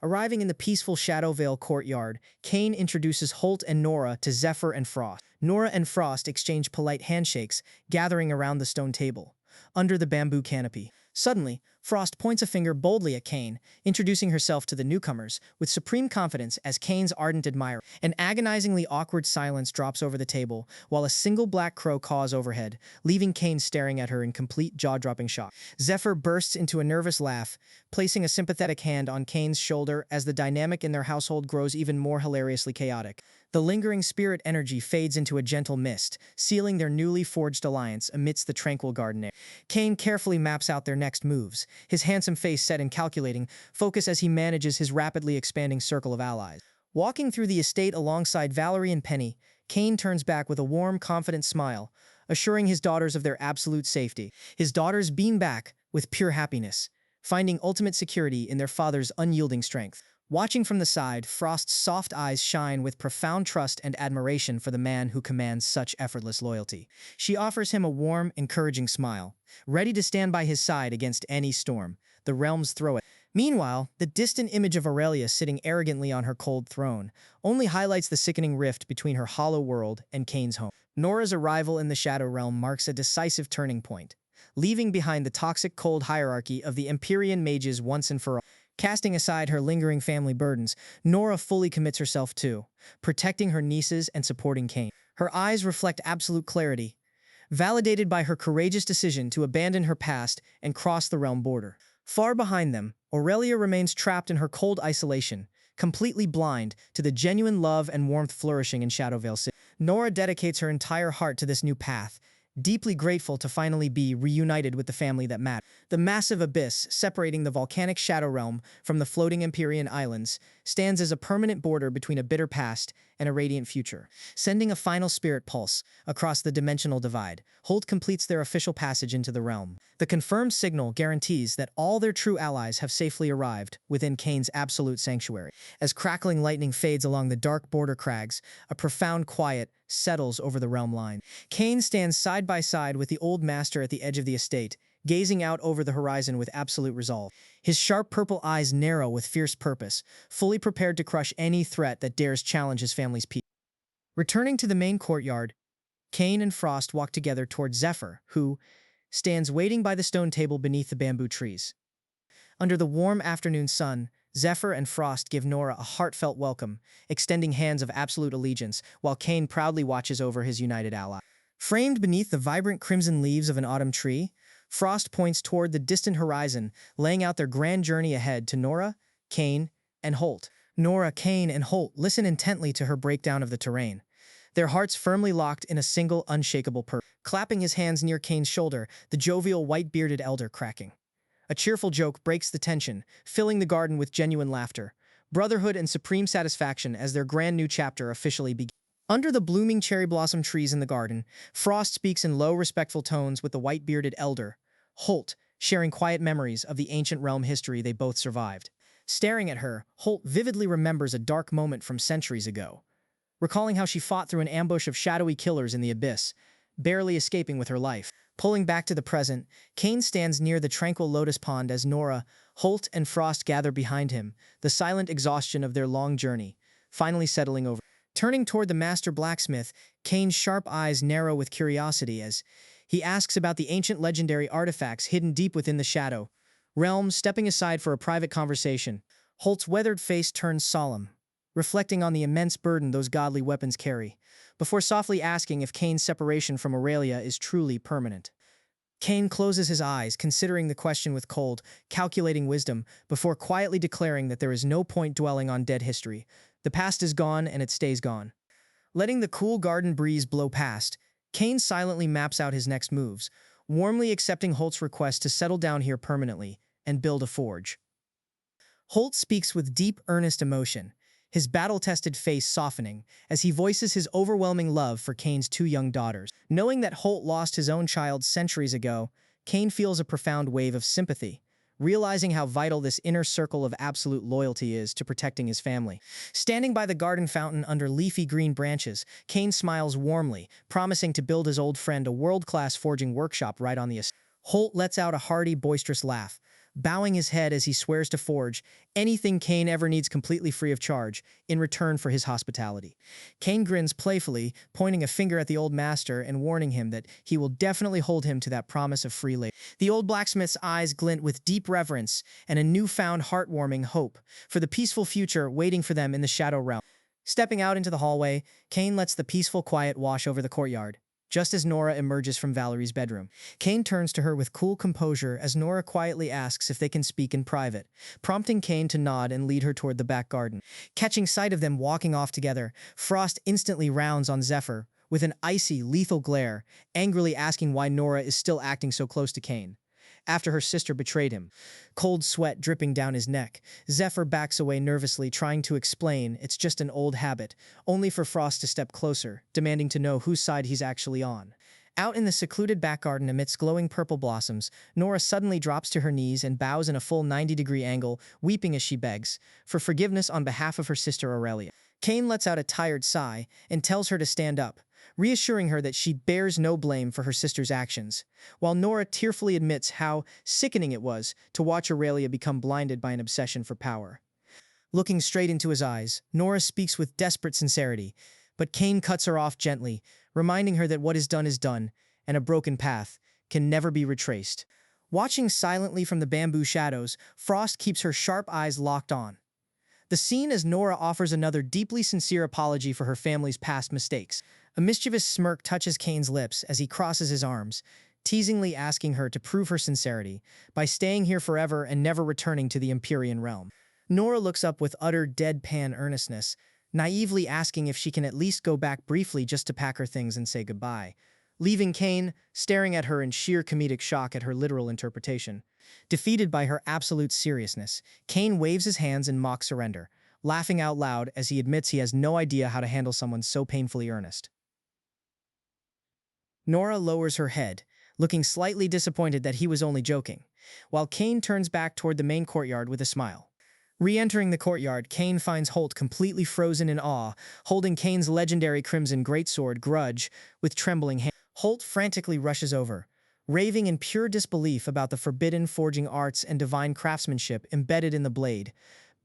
Arriving in the peaceful Shadowvale courtyard, Kane introduces Holt and Nora to Zephyr and Frost. Nora and Frost exchange polite handshakes, gathering around the stone table, under the bamboo canopy. Suddenly, Frost points a finger boldly at Cain, introducing herself to the newcomers with supreme confidence as Cain's ardent admirer. An agonizingly awkward silence drops over the table, while a single black crow caws overhead, leaving Cain staring at her in complete jaw-dropping shock. Zephyr bursts into a nervous laugh, placing a sympathetic hand on Cain's shoulder as the dynamic in their household grows even more hilariously chaotic. The lingering spirit energy fades into a gentle mist, sealing their newly forged alliance amidst the tranquil garden air. Cain carefully maps out their next moves, his handsome face set in calculating focus as he manages his rapidly expanding circle of allies. Walking through the estate alongside Valerie and Penny, Cain turns back with a warm, confident smile, assuring his daughters of their absolute safety. His daughters beam back with pure happiness, finding ultimate security in their father's unyielding strength. Watching from the side, Frost's soft eyes shine with profound trust and admiration for the man who commands such effortless loyalty. She offers him a warm, encouraging smile, ready to stand by his side against any storm the realms throw at. Meanwhile, the distant image of Aurelia sitting arrogantly on her cold throne only highlights the sickening rift between her hollow world and Cain's home. Nora's arrival in the Shadow Realm marks a decisive turning point, leaving behind the toxic cold hierarchy of the Empyrean mages once and for all. Casting aside her lingering family burdens, Nora fully commits herself to protecting her nieces and supporting Cain. Her eyes reflect absolute clarity, validated by her courageous decision to abandon her past and cross the realm border. Far behind them, Aurelia remains trapped in her cold isolation, completely blind to the genuine love and warmth flourishing in Shadowvale City. Nora dedicates her entire heart to this new path, deeply grateful to finally be reunited with the family that mattered. The massive abyss separating the volcanic Shadow Realm from the floating Empyrean Islands stands as a permanent border between a bitter past and a radiant future. Sending a final spirit pulse across the dimensional divide, Holt completes their official passage into the realm. The confirmed signal guarantees that all their true allies have safely arrived within Cain's absolute sanctuary. As crackling lightning fades along the dark border crags, a profound quiet settles over the realm line. Cain stands side by side with the old master at the edge of the estate, gazing out over the horizon with absolute resolve. His sharp purple eyes narrow with fierce purpose, fully prepared to crush any threat that dares challenge his family's peace. Returning to the main courtyard, Cain and Frost walk together toward Zephyr, who stands waiting by the stone table beneath the bamboo trees. Under the warm afternoon sun, Zephyr and Frost give Nora a heartfelt welcome, extending hands of absolute allegiance, while Cain proudly watches over his united ally. Framed beneath the vibrant crimson leaves of an autumn tree, Frost points toward the distant horizon, laying out their grand journey ahead to Nora, Cain, and Holt. Nora, Cain, and Holt listen intently to her breakdown of the terrain, their hearts firmly locked in a single unshakable purpose. Clapping his hands near Cain's shoulder, the jovial white-bearded elder cracking. A cheerful joke breaks the tension, filling the garden with genuine laughter, brotherhood and supreme satisfaction as their grand new chapter officially begins. Under the blooming cherry blossom trees in the garden, Frost speaks in low, respectful tones with the white-bearded elder, Holt, sharing quiet memories of the ancient realm history they both survived. Staring at her, Holt vividly remembers a dark moment from centuries ago, recalling how she fought through an ambush of shadowy killers in the abyss, barely escaping with her life. Pulling back to the present, Cain stands near the tranquil lotus pond as Nora, Holt, and Frost gather behind him, the silent exhaustion of their long journey, finally settling over. Turning toward the master blacksmith, Cain's sharp eyes narrow with curiosity as he asks about the ancient legendary artifacts hidden deep within the Shadow Realm. Stepping aside for a private conversation, Holt's weathered face turns solemn, reflecting on the immense burden those godly weapons carry, before softly asking if Cain's separation from Aurelia is truly permanent. Cain closes his eyes, considering the question with cold, calculating wisdom, before quietly declaring that there is no point dwelling on dead history. The past is gone, and it stays gone. Letting the cool garden breeze blow past, Cain silently maps out his next moves, warmly accepting Holt's request to settle down here permanently and build a forge. Holt speaks with deep, earnest emotion, his battle-tested face softening as he voices his overwhelming love for Cain's two young daughters. Knowing that Holt lost his own child centuries ago, Cain feels a profound wave of sympathy, realizing how vital this inner circle of absolute loyalty is to protecting his family. Standing by the garden fountain under leafy green branches, Cain smiles warmly, promising to build his old friend a world-class forging workshop right on the estate. Holt lets out a hearty, boisterous laugh, bowing his head as he swears to forge anything Kane ever needs completely free of charge in return for his hospitality. Kane grins playfully, pointing a finger at the old master and warning him that he will definitely hold him to that promise of free labor. The old blacksmith's eyes glint with deep reverence and a newfound heartwarming hope for the peaceful future waiting for them in the Shadow Realm. Stepping out into the hallway, Kane lets the peaceful quiet wash over the courtyard. Just as Nora emerges from Valerie's bedroom, Kane turns to her with cool composure as Nora quietly asks if they can speak in private, prompting Kane to nod and lead her toward the back garden. Catching sight of them walking off together, Frost instantly rounds on Zephyr with an icy, lethal glare, angrily asking why Nora is still acting so close to Kane. After her sister betrayed him, cold sweat dripping down his neck, Zephyr backs away nervously, trying to explain it's just an old habit, only for Frost to step closer, demanding to know whose side he's actually on. Out in the secluded back garden amidst glowing purple blossoms, Nora suddenly drops to her knees and bows in a full 90-degree angle, weeping as she begs for forgiveness on behalf of her sister Aurelia. Kane lets out a tired sigh and tells her to stand up, reassuring her that she bears no blame for her sister's actions, while Nora tearfully admits how sickening it was to watch Aurelia become blinded by an obsession for power. Looking straight into his eyes, Nora speaks with desperate sincerity, but Kane cuts her off gently, reminding her that what is done, and a broken path can never be retraced. Watching silently from the bamboo shadows, Frost keeps her sharp eyes locked on the scene as Nora offers another deeply sincere apology for her family's past mistakes. A mischievous smirk touches Kane's lips as he crosses his arms, teasingly asking her to prove her sincerity by staying here forever and never returning to the Empyrean realm. Nora looks up with utter deadpan earnestness, naively asking if she can at least go back briefly just to pack her things and say goodbye, leaving Kane staring at her in sheer comedic shock at her literal interpretation. Defeated by her absolute seriousness, Kane waves his hands in mock surrender, laughing out loud as he admits he has no idea how to handle someone so painfully earnest. Nora lowers her head, looking slightly disappointed that he was only joking, while Kane turns back toward the main courtyard with a smile. Re-entering the courtyard, Kane finds Holt completely frozen in awe, holding Kane's legendary crimson greatsword, Grudge, with trembling hands. Holt frantically rushes over, raving in pure disbelief about the forbidden forging arts and divine craftsmanship embedded in the blade,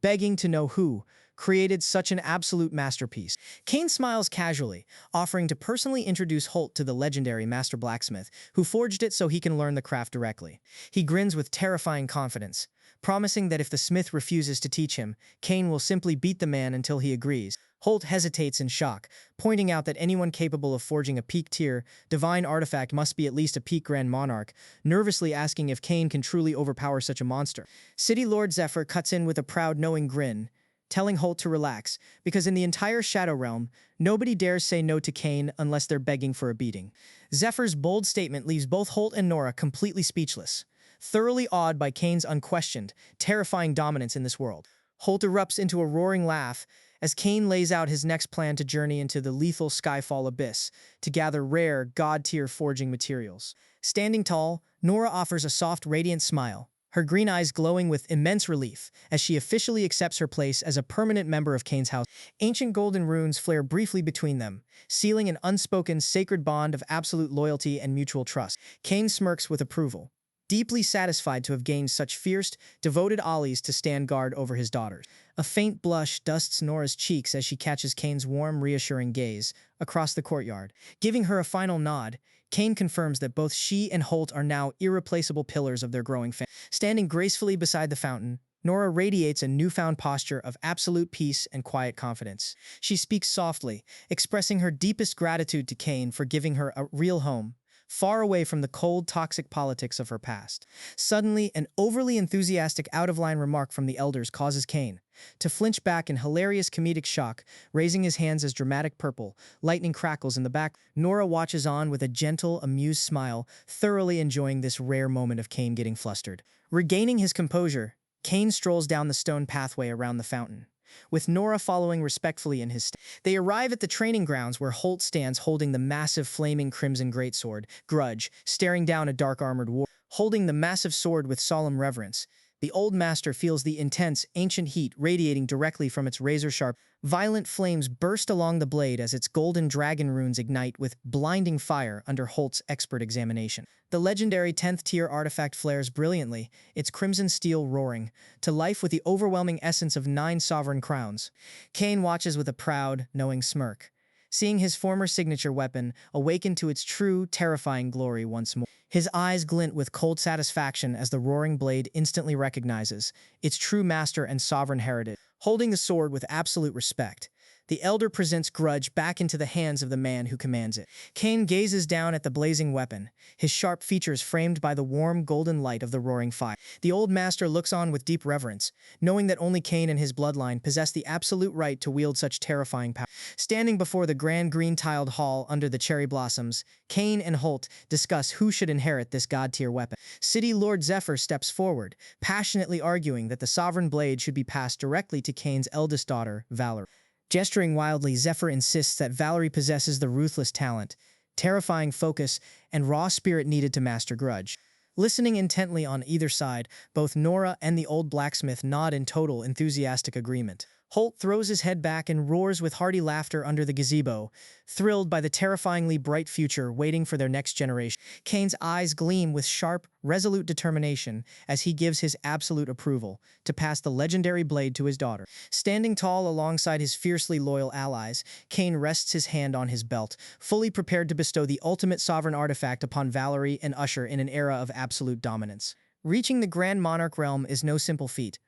begging to know who created such an absolute masterpiece. Kane smiles casually, offering to personally introduce Holt to the legendary master blacksmith, who forged it so he can learn the craft directly. He grins with terrifying confidence, promising that if the smith refuses to teach him, Kane will simply beat the man until he agrees. Holt hesitates in shock, pointing out that anyone capable of forging a peak-tier, divine artifact must be at least a peak Grand Monarch, nervously asking if Kane can truly overpower such a monster. City Lord Zephyr cuts in with a proud, knowing grin, telling Holt to relax, because in the entire Shadow Realm, nobody dares say no to Kane unless they're begging for a beating. Zephyr's bold statement leaves both Holt and Nora completely speechless, thoroughly awed by Kane's unquestioned, terrifying dominance in this world. Holt erupts into a roaring laugh as Kane lays out his next plan to journey into the lethal Skyfall abyss to gather rare, god-tier forging materials. Standing tall, Nora offers a soft, radiant smile, her green eyes glowing with immense relief as she officially accepts her place as a permanent member of Kane's house. Ancient golden runes flare briefly between them, sealing an unspoken, sacred bond of absolute loyalty and mutual trust. Kane smirks with approval, deeply satisfied to have gained such fierce, devoted allies to stand guard over his daughters. A faint blush dusts Nora's cheeks as she catches Kane's warm, reassuring gaze across the courtyard. Giving her a final nod, Kane confirms that both she and Holt are now irreplaceable pillars of their growing family. Standing gracefully beside the fountain, Nora radiates a newfound posture of absolute peace and quiet confidence. She speaks softly, expressing her deepest gratitude to Kane for giving her a real home, far away from the cold, toxic politics of her past. Suddenly, an overly enthusiastic, out-of-line remark from the elders causes Kane to flinch back in hilarious comedic shock, raising his hands as dramatic purple lightning crackles in the back. Nora watches on with a gentle, amused smile, thoroughly enjoying this rare moment of Kane getting flustered. Regaining his composure, Kane strolls down the stone pathway around the fountain, with Nora following respectfully in his steps. They arrive at the training grounds where Holt stands holding the massive flaming crimson greatsword, Grudge, staring down a dark-armored warrior. Holding the massive sword with solemn reverence, The old master feels the intense, ancient heat radiating directly from its razor-sharp. Violent flames burst along the blade as its golden dragon runes ignite with blinding fire under Holt's expert examination. The legendary 10th tier artifact flares brilliantly, its crimson steel roaring to life with the overwhelming essence of 9 sovereign crowns. Cain watches with a proud, knowing smirk, seeing his former signature weapon awaken to its true, terrifying glory once more. His eyes glint with cold satisfaction as the roaring blade instantly recognizes its true master and sovereign heritage. Holding the sword with absolute respect, the elder presents Grudge back into the hands of the man who commands it. Cain gazes down at the blazing weapon, his sharp features framed by the warm golden light of the roaring fire. The old master looks on with deep reverence, knowing that only Cain and his bloodline possess the absolute right to wield such terrifying power. Standing before the grand green-tiled hall under the cherry blossoms, Cain and Holt discuss who should inherit this god-tier weapon. City Lord Zephyr steps forward, passionately arguing that the sovereign blade should be passed directly to Cain's eldest daughter, Valerie. Gesturing wildly, Zephyr insists that Valerie possesses the ruthless talent, terrifying focus, and raw spirit needed to master Grudge. Listening intently on either side, both Nora and the old blacksmith nod in total enthusiastic agreement. Holt throws his head back and roars with hearty laughter under the gazebo, thrilled by the terrifyingly bright future waiting for their next generation. Cain's eyes gleam with sharp, resolute determination as he gives his absolute approval to pass the legendary blade to his daughter. Standing tall alongside his fiercely loyal allies, Cain rests his hand on his belt, fully prepared to bestow the ultimate sovereign artifact upon Valerie and usher in an era of absolute dominance. Reaching the Grand Monarch realm is no simple feat,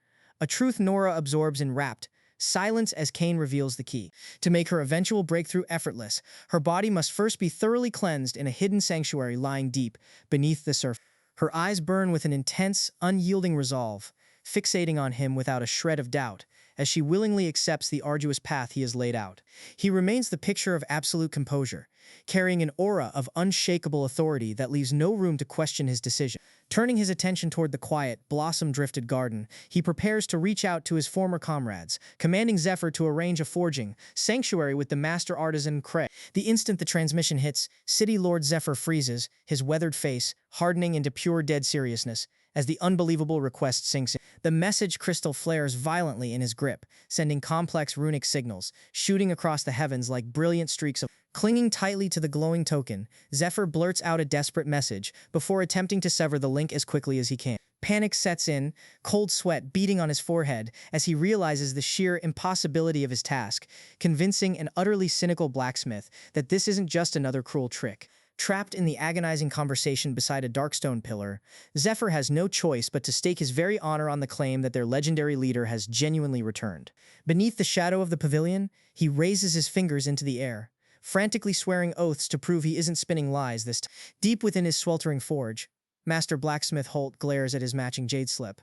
a truth Nora absorbs in rapt silence as Cain reveals the key. To make her eventual breakthrough effortless, her body must first be thoroughly cleansed in a hidden sanctuary lying deep beneath the surface. Her eyes burn with an intense, unyielding resolve, fixating on him without a shred of doubt, as she willingly accepts the arduous path he has laid out. He remains the picture of absolute composure, carrying an aura of unshakable authority that leaves no room to question his decision. Turning his attention toward the quiet, blossom-drifted garden, he prepares to reach out to his former comrades, commanding Zephyr to arrange a forging sanctuary with the master artisan Craig. The instant the transmission hits, City Lord Zephyr freezes, his weathered face hardening into pure dead seriousness, as the unbelievable request sinks in. The message crystal flares violently in his grip, sending complex runic signals, shooting across the heavens like brilliant streaks of. Clinging tightly to the glowing token, Zephyr blurts out a desperate message before attempting to sever the link as quickly as he can. Panic sets in, cold sweat beating on his forehead as he realizes the sheer impossibility of his task, convincing an utterly cynical blacksmith that this isn't just another cruel trick. Trapped in the agonizing conversation beside a darkstone pillar, Zephyr has no choice but to stake his very honor on the claim that their legendary leader has genuinely returned. Beneath the shadow of the pavilion, he raises his fingers into the air, frantically swearing oaths to prove he isn't spinning lies this time. Deep within his sweltering forge, Master Blacksmith Holt glares at his matching jade slip,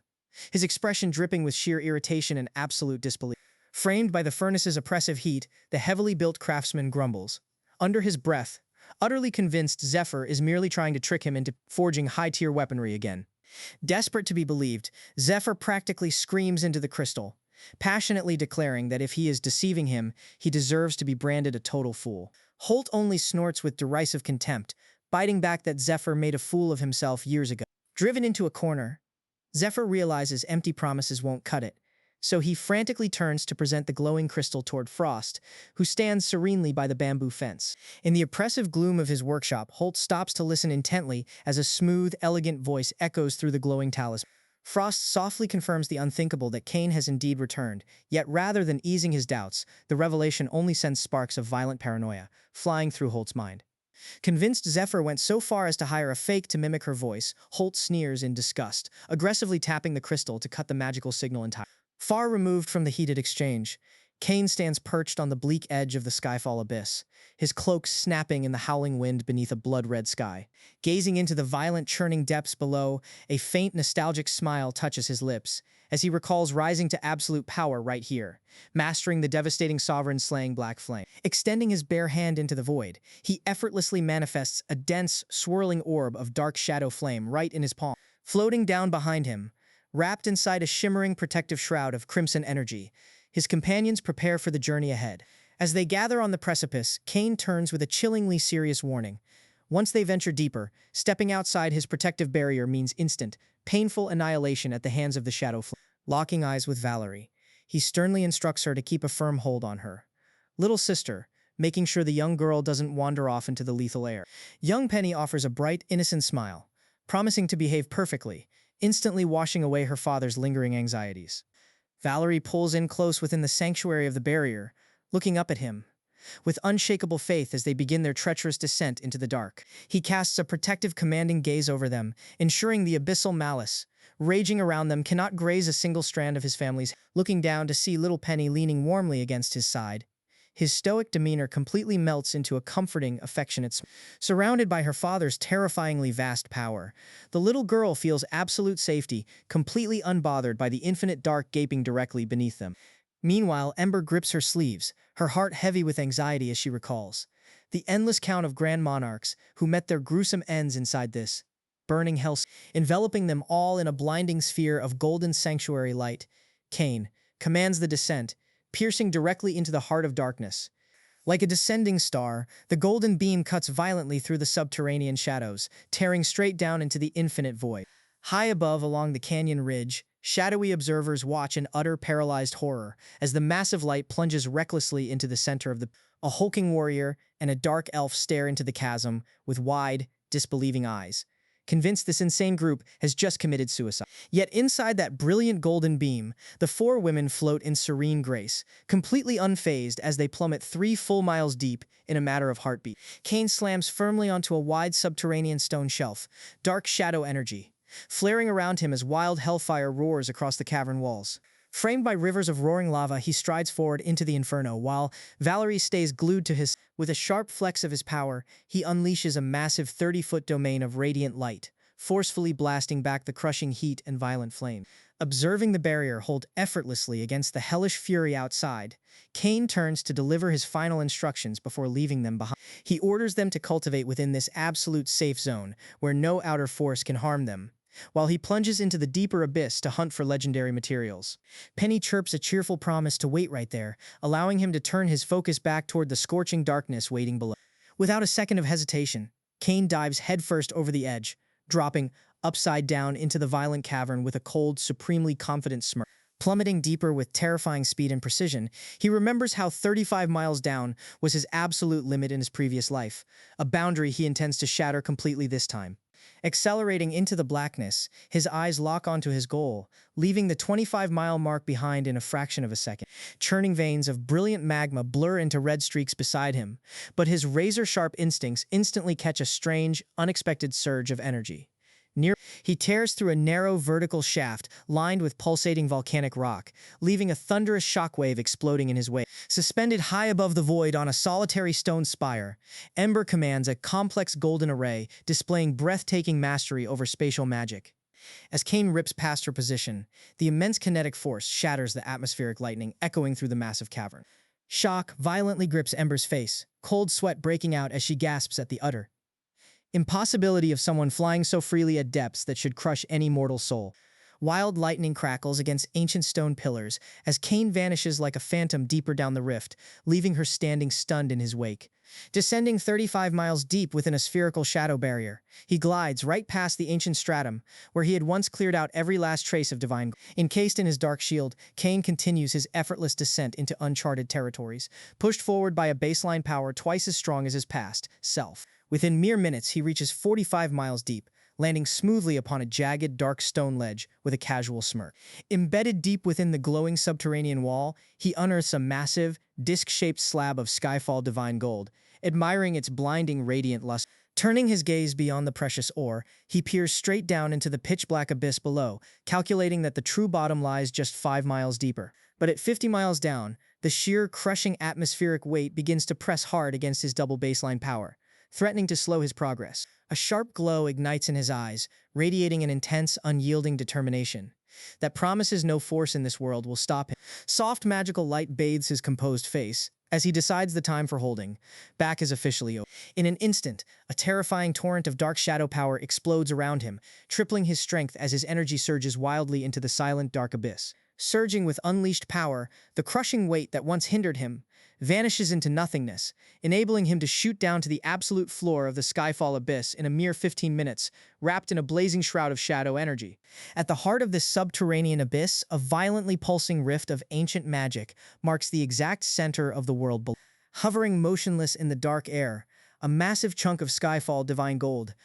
his expression dripping with sheer irritation and absolute disbelief. Framed by the furnace's oppressive heat, the heavily built craftsman grumbles. Under his breath, utterly convinced Zephyr is merely trying to trick him into forging high-tier weaponry again. Desperate to be believed, Zephyr practically screams into the crystal, passionately declaring that if he is deceiving him, he deserves to be branded a total fool. Holt only snorts with derisive contempt, biting back that Zephyr made a fool of himself years ago. Driven into a corner, Zephyr realizes empty promises won't cut it, so he frantically turns to present the glowing crystal toward Frost, who stands serenely by the bamboo fence. In the oppressive gloom of his workshop, Holt stops to listen intently as a smooth, elegant voice echoes through the glowing talisman. Frost softly confirms the unthinkable that Cain has indeed returned, yet rather than easing his doubts, the revelation only sends sparks of violent paranoia flying through Holt's mind. Convinced Zephyr went so far as to hire a fake to mimic her voice, Holt sneers in disgust, aggressively tapping the crystal to cut the magical signal entirely. Far removed from the heated exchange, Cain stands perched on the bleak edge of the skyfall abyss, his cloak snapping in the howling wind beneath a blood-red sky. Gazing into the violent churning depths below, a faint nostalgic smile touches his lips, as he recalls rising to absolute power right here, mastering the devastating sovereign slaying black flame. Extending his bare hand into the void, he effortlessly manifests a dense, swirling orb of dark shadow flame right in his palm. Floating down behind him, wrapped inside a shimmering protective shroud of crimson energy, his companions prepare for the journey ahead. As they gather on the precipice, Cain turns with a chillingly serious warning. Once they venture deeper, stepping outside his protective barrier means instant, painful annihilation at the hands of the shadow flame. Locking eyes with Valerie, he sternly instructs her to keep a firm hold on her. Little sister, making sure the young girl doesn't wander off into the lethal air. Young Penny offers a bright, innocent smile, promising to behave perfectly, instantly washing away her father's lingering anxieties. Valerie pulls in close within the sanctuary of the barrier, looking up at him, with unshakable faith as they begin their treacherous descent into the dark. He casts a protective, commanding gaze over them, ensuring the abyssal malice, raging around them, cannot graze a single strand of his family's. Looking down to see little Penny leaning warmly against his side, his stoic demeanor completely melts into a comforting, affectionate smile. Surrounded by her father's terrifyingly vast power, the little girl feels absolute safety, completely unbothered by the infinite dark gaping directly beneath them. Meanwhile, Ember grips her sleeves, her heart heavy with anxiety as she recalls the endless count of Grand Monarchs who met their gruesome ends inside this burning hell, enveloping them all in a blinding sphere of golden sanctuary light. Cain commands the descent, piercing directly into the heart of darkness. Like a descending star, the golden beam cuts violently through the subterranean shadows, tearing straight down into the infinite void. High above along the canyon ridge, shadowy observers watch in utter paralyzed horror as the massive light plunges recklessly into the center of the. A hulking warrior and a dark elf stare into the chasm with wide, disbelieving eyes, convinced this insane group has just committed suicide. Yet inside that brilliant golden beam, the four women float in serene grace, completely unfazed as they plummet 3 full miles deep in a matter of heartbeat. Cain slams firmly onto a wide subterranean stone shelf, dark shadow energy, flaring around him as wild hellfire roars across the cavern walls. Framed by rivers of roaring lava, he strides forward into the inferno, while Valerie stays glued to his. With a sharp flex of his power, he unleashes a massive 30-foot domain of radiant light, forcefully blasting back the crushing heat and violent flame. Observing the barrier hold effortlessly against the hellish fury outside, Cain turns to deliver his final instructions before leaving them behind. He orders them to cultivate within this absolute safe zone, where no outer force can harm them, while he plunges into the deeper abyss to hunt for legendary materials. Penny chirps a cheerful promise to wait right there, allowing him to turn his focus back toward the scorching darkness waiting below. Without a second of hesitation, Cain dives headfirst over the edge, dropping upside down into the violent cavern with a cold, supremely confident smirk. Plummeting deeper with terrifying speed and precision, he remembers how 35 miles down was his absolute limit in his previous life, a boundary he intends to shatter completely this time. Accelerating into the blackness, his eyes lock onto his goal, leaving the 25-mile mark behind in a fraction of a second. Churning veins of brilliant magma blur into red streaks beside him, but his razor-sharp instincts instantly catch a strange, unexpected surge of energy. He tears through a narrow vertical shaft lined with pulsating volcanic rock, leaving a thunderous shockwave exploding in his way. Suspended high above the void on a solitary stone spire, Ember commands a complex golden array, displaying breathtaking mastery over spatial magic. As Cain rips past her position, the immense kinetic force shatters the atmospheric lightning echoing through the massive cavern. Shock violently grips Ember's face, cold sweat breaking out as she gasps at the utter impossibility of someone flying so freely at depths that should crush any mortal soul. Wild lightning crackles against ancient stone pillars as Cain vanishes like a phantom deeper down the rift, leaving her standing stunned in his wake. Descending 35 miles deep within a spherical shadow barrier, he glides right past the ancient stratum, where he had once cleared out every last trace of divine. Encased in his dark shield, Cain continues his effortless descent into uncharted territories, pushed forward by a baseline power twice as strong as his past self. Within mere minutes, he reaches 45 miles deep, landing smoothly upon a jagged, dark stone ledge with a casual smirk. Embedded deep within the glowing subterranean wall, he unearths a massive, disc-shaped slab of skyfall divine gold, admiring its blinding radiant luster. Turning his gaze beyond the precious ore, he peers straight down into the pitch-black abyss below, calculating that the true bottom lies just 5 miles deeper. But at 50 miles down, the sheer, crushing atmospheric weight begins to press hard against his double baseline power, threatening to slow his progress. A sharp glow ignites in his eyes, radiating an intense, unyielding determination that promises no force in this world will stop him. Soft magical light bathes his composed face as he decides the time for holding back is officially over. In an instant, a terrifying torrent of dark shadow power explodes around him, tripling his strength as his energy surges wildly into the silent dark abyss. Surging with unleashed power, the crushing weight that once hindered him vanishes into nothingness, enabling him to shoot down to the absolute floor of the Skyfall abyss in a mere 15 minutes, wrapped in a blazing shroud of shadow energy. At the heart of this subterranean abyss, a violently pulsing rift of ancient magic marks the exact center of the world below. Hovering motionless in the dark air, a massive chunk of Skyfall divine gold,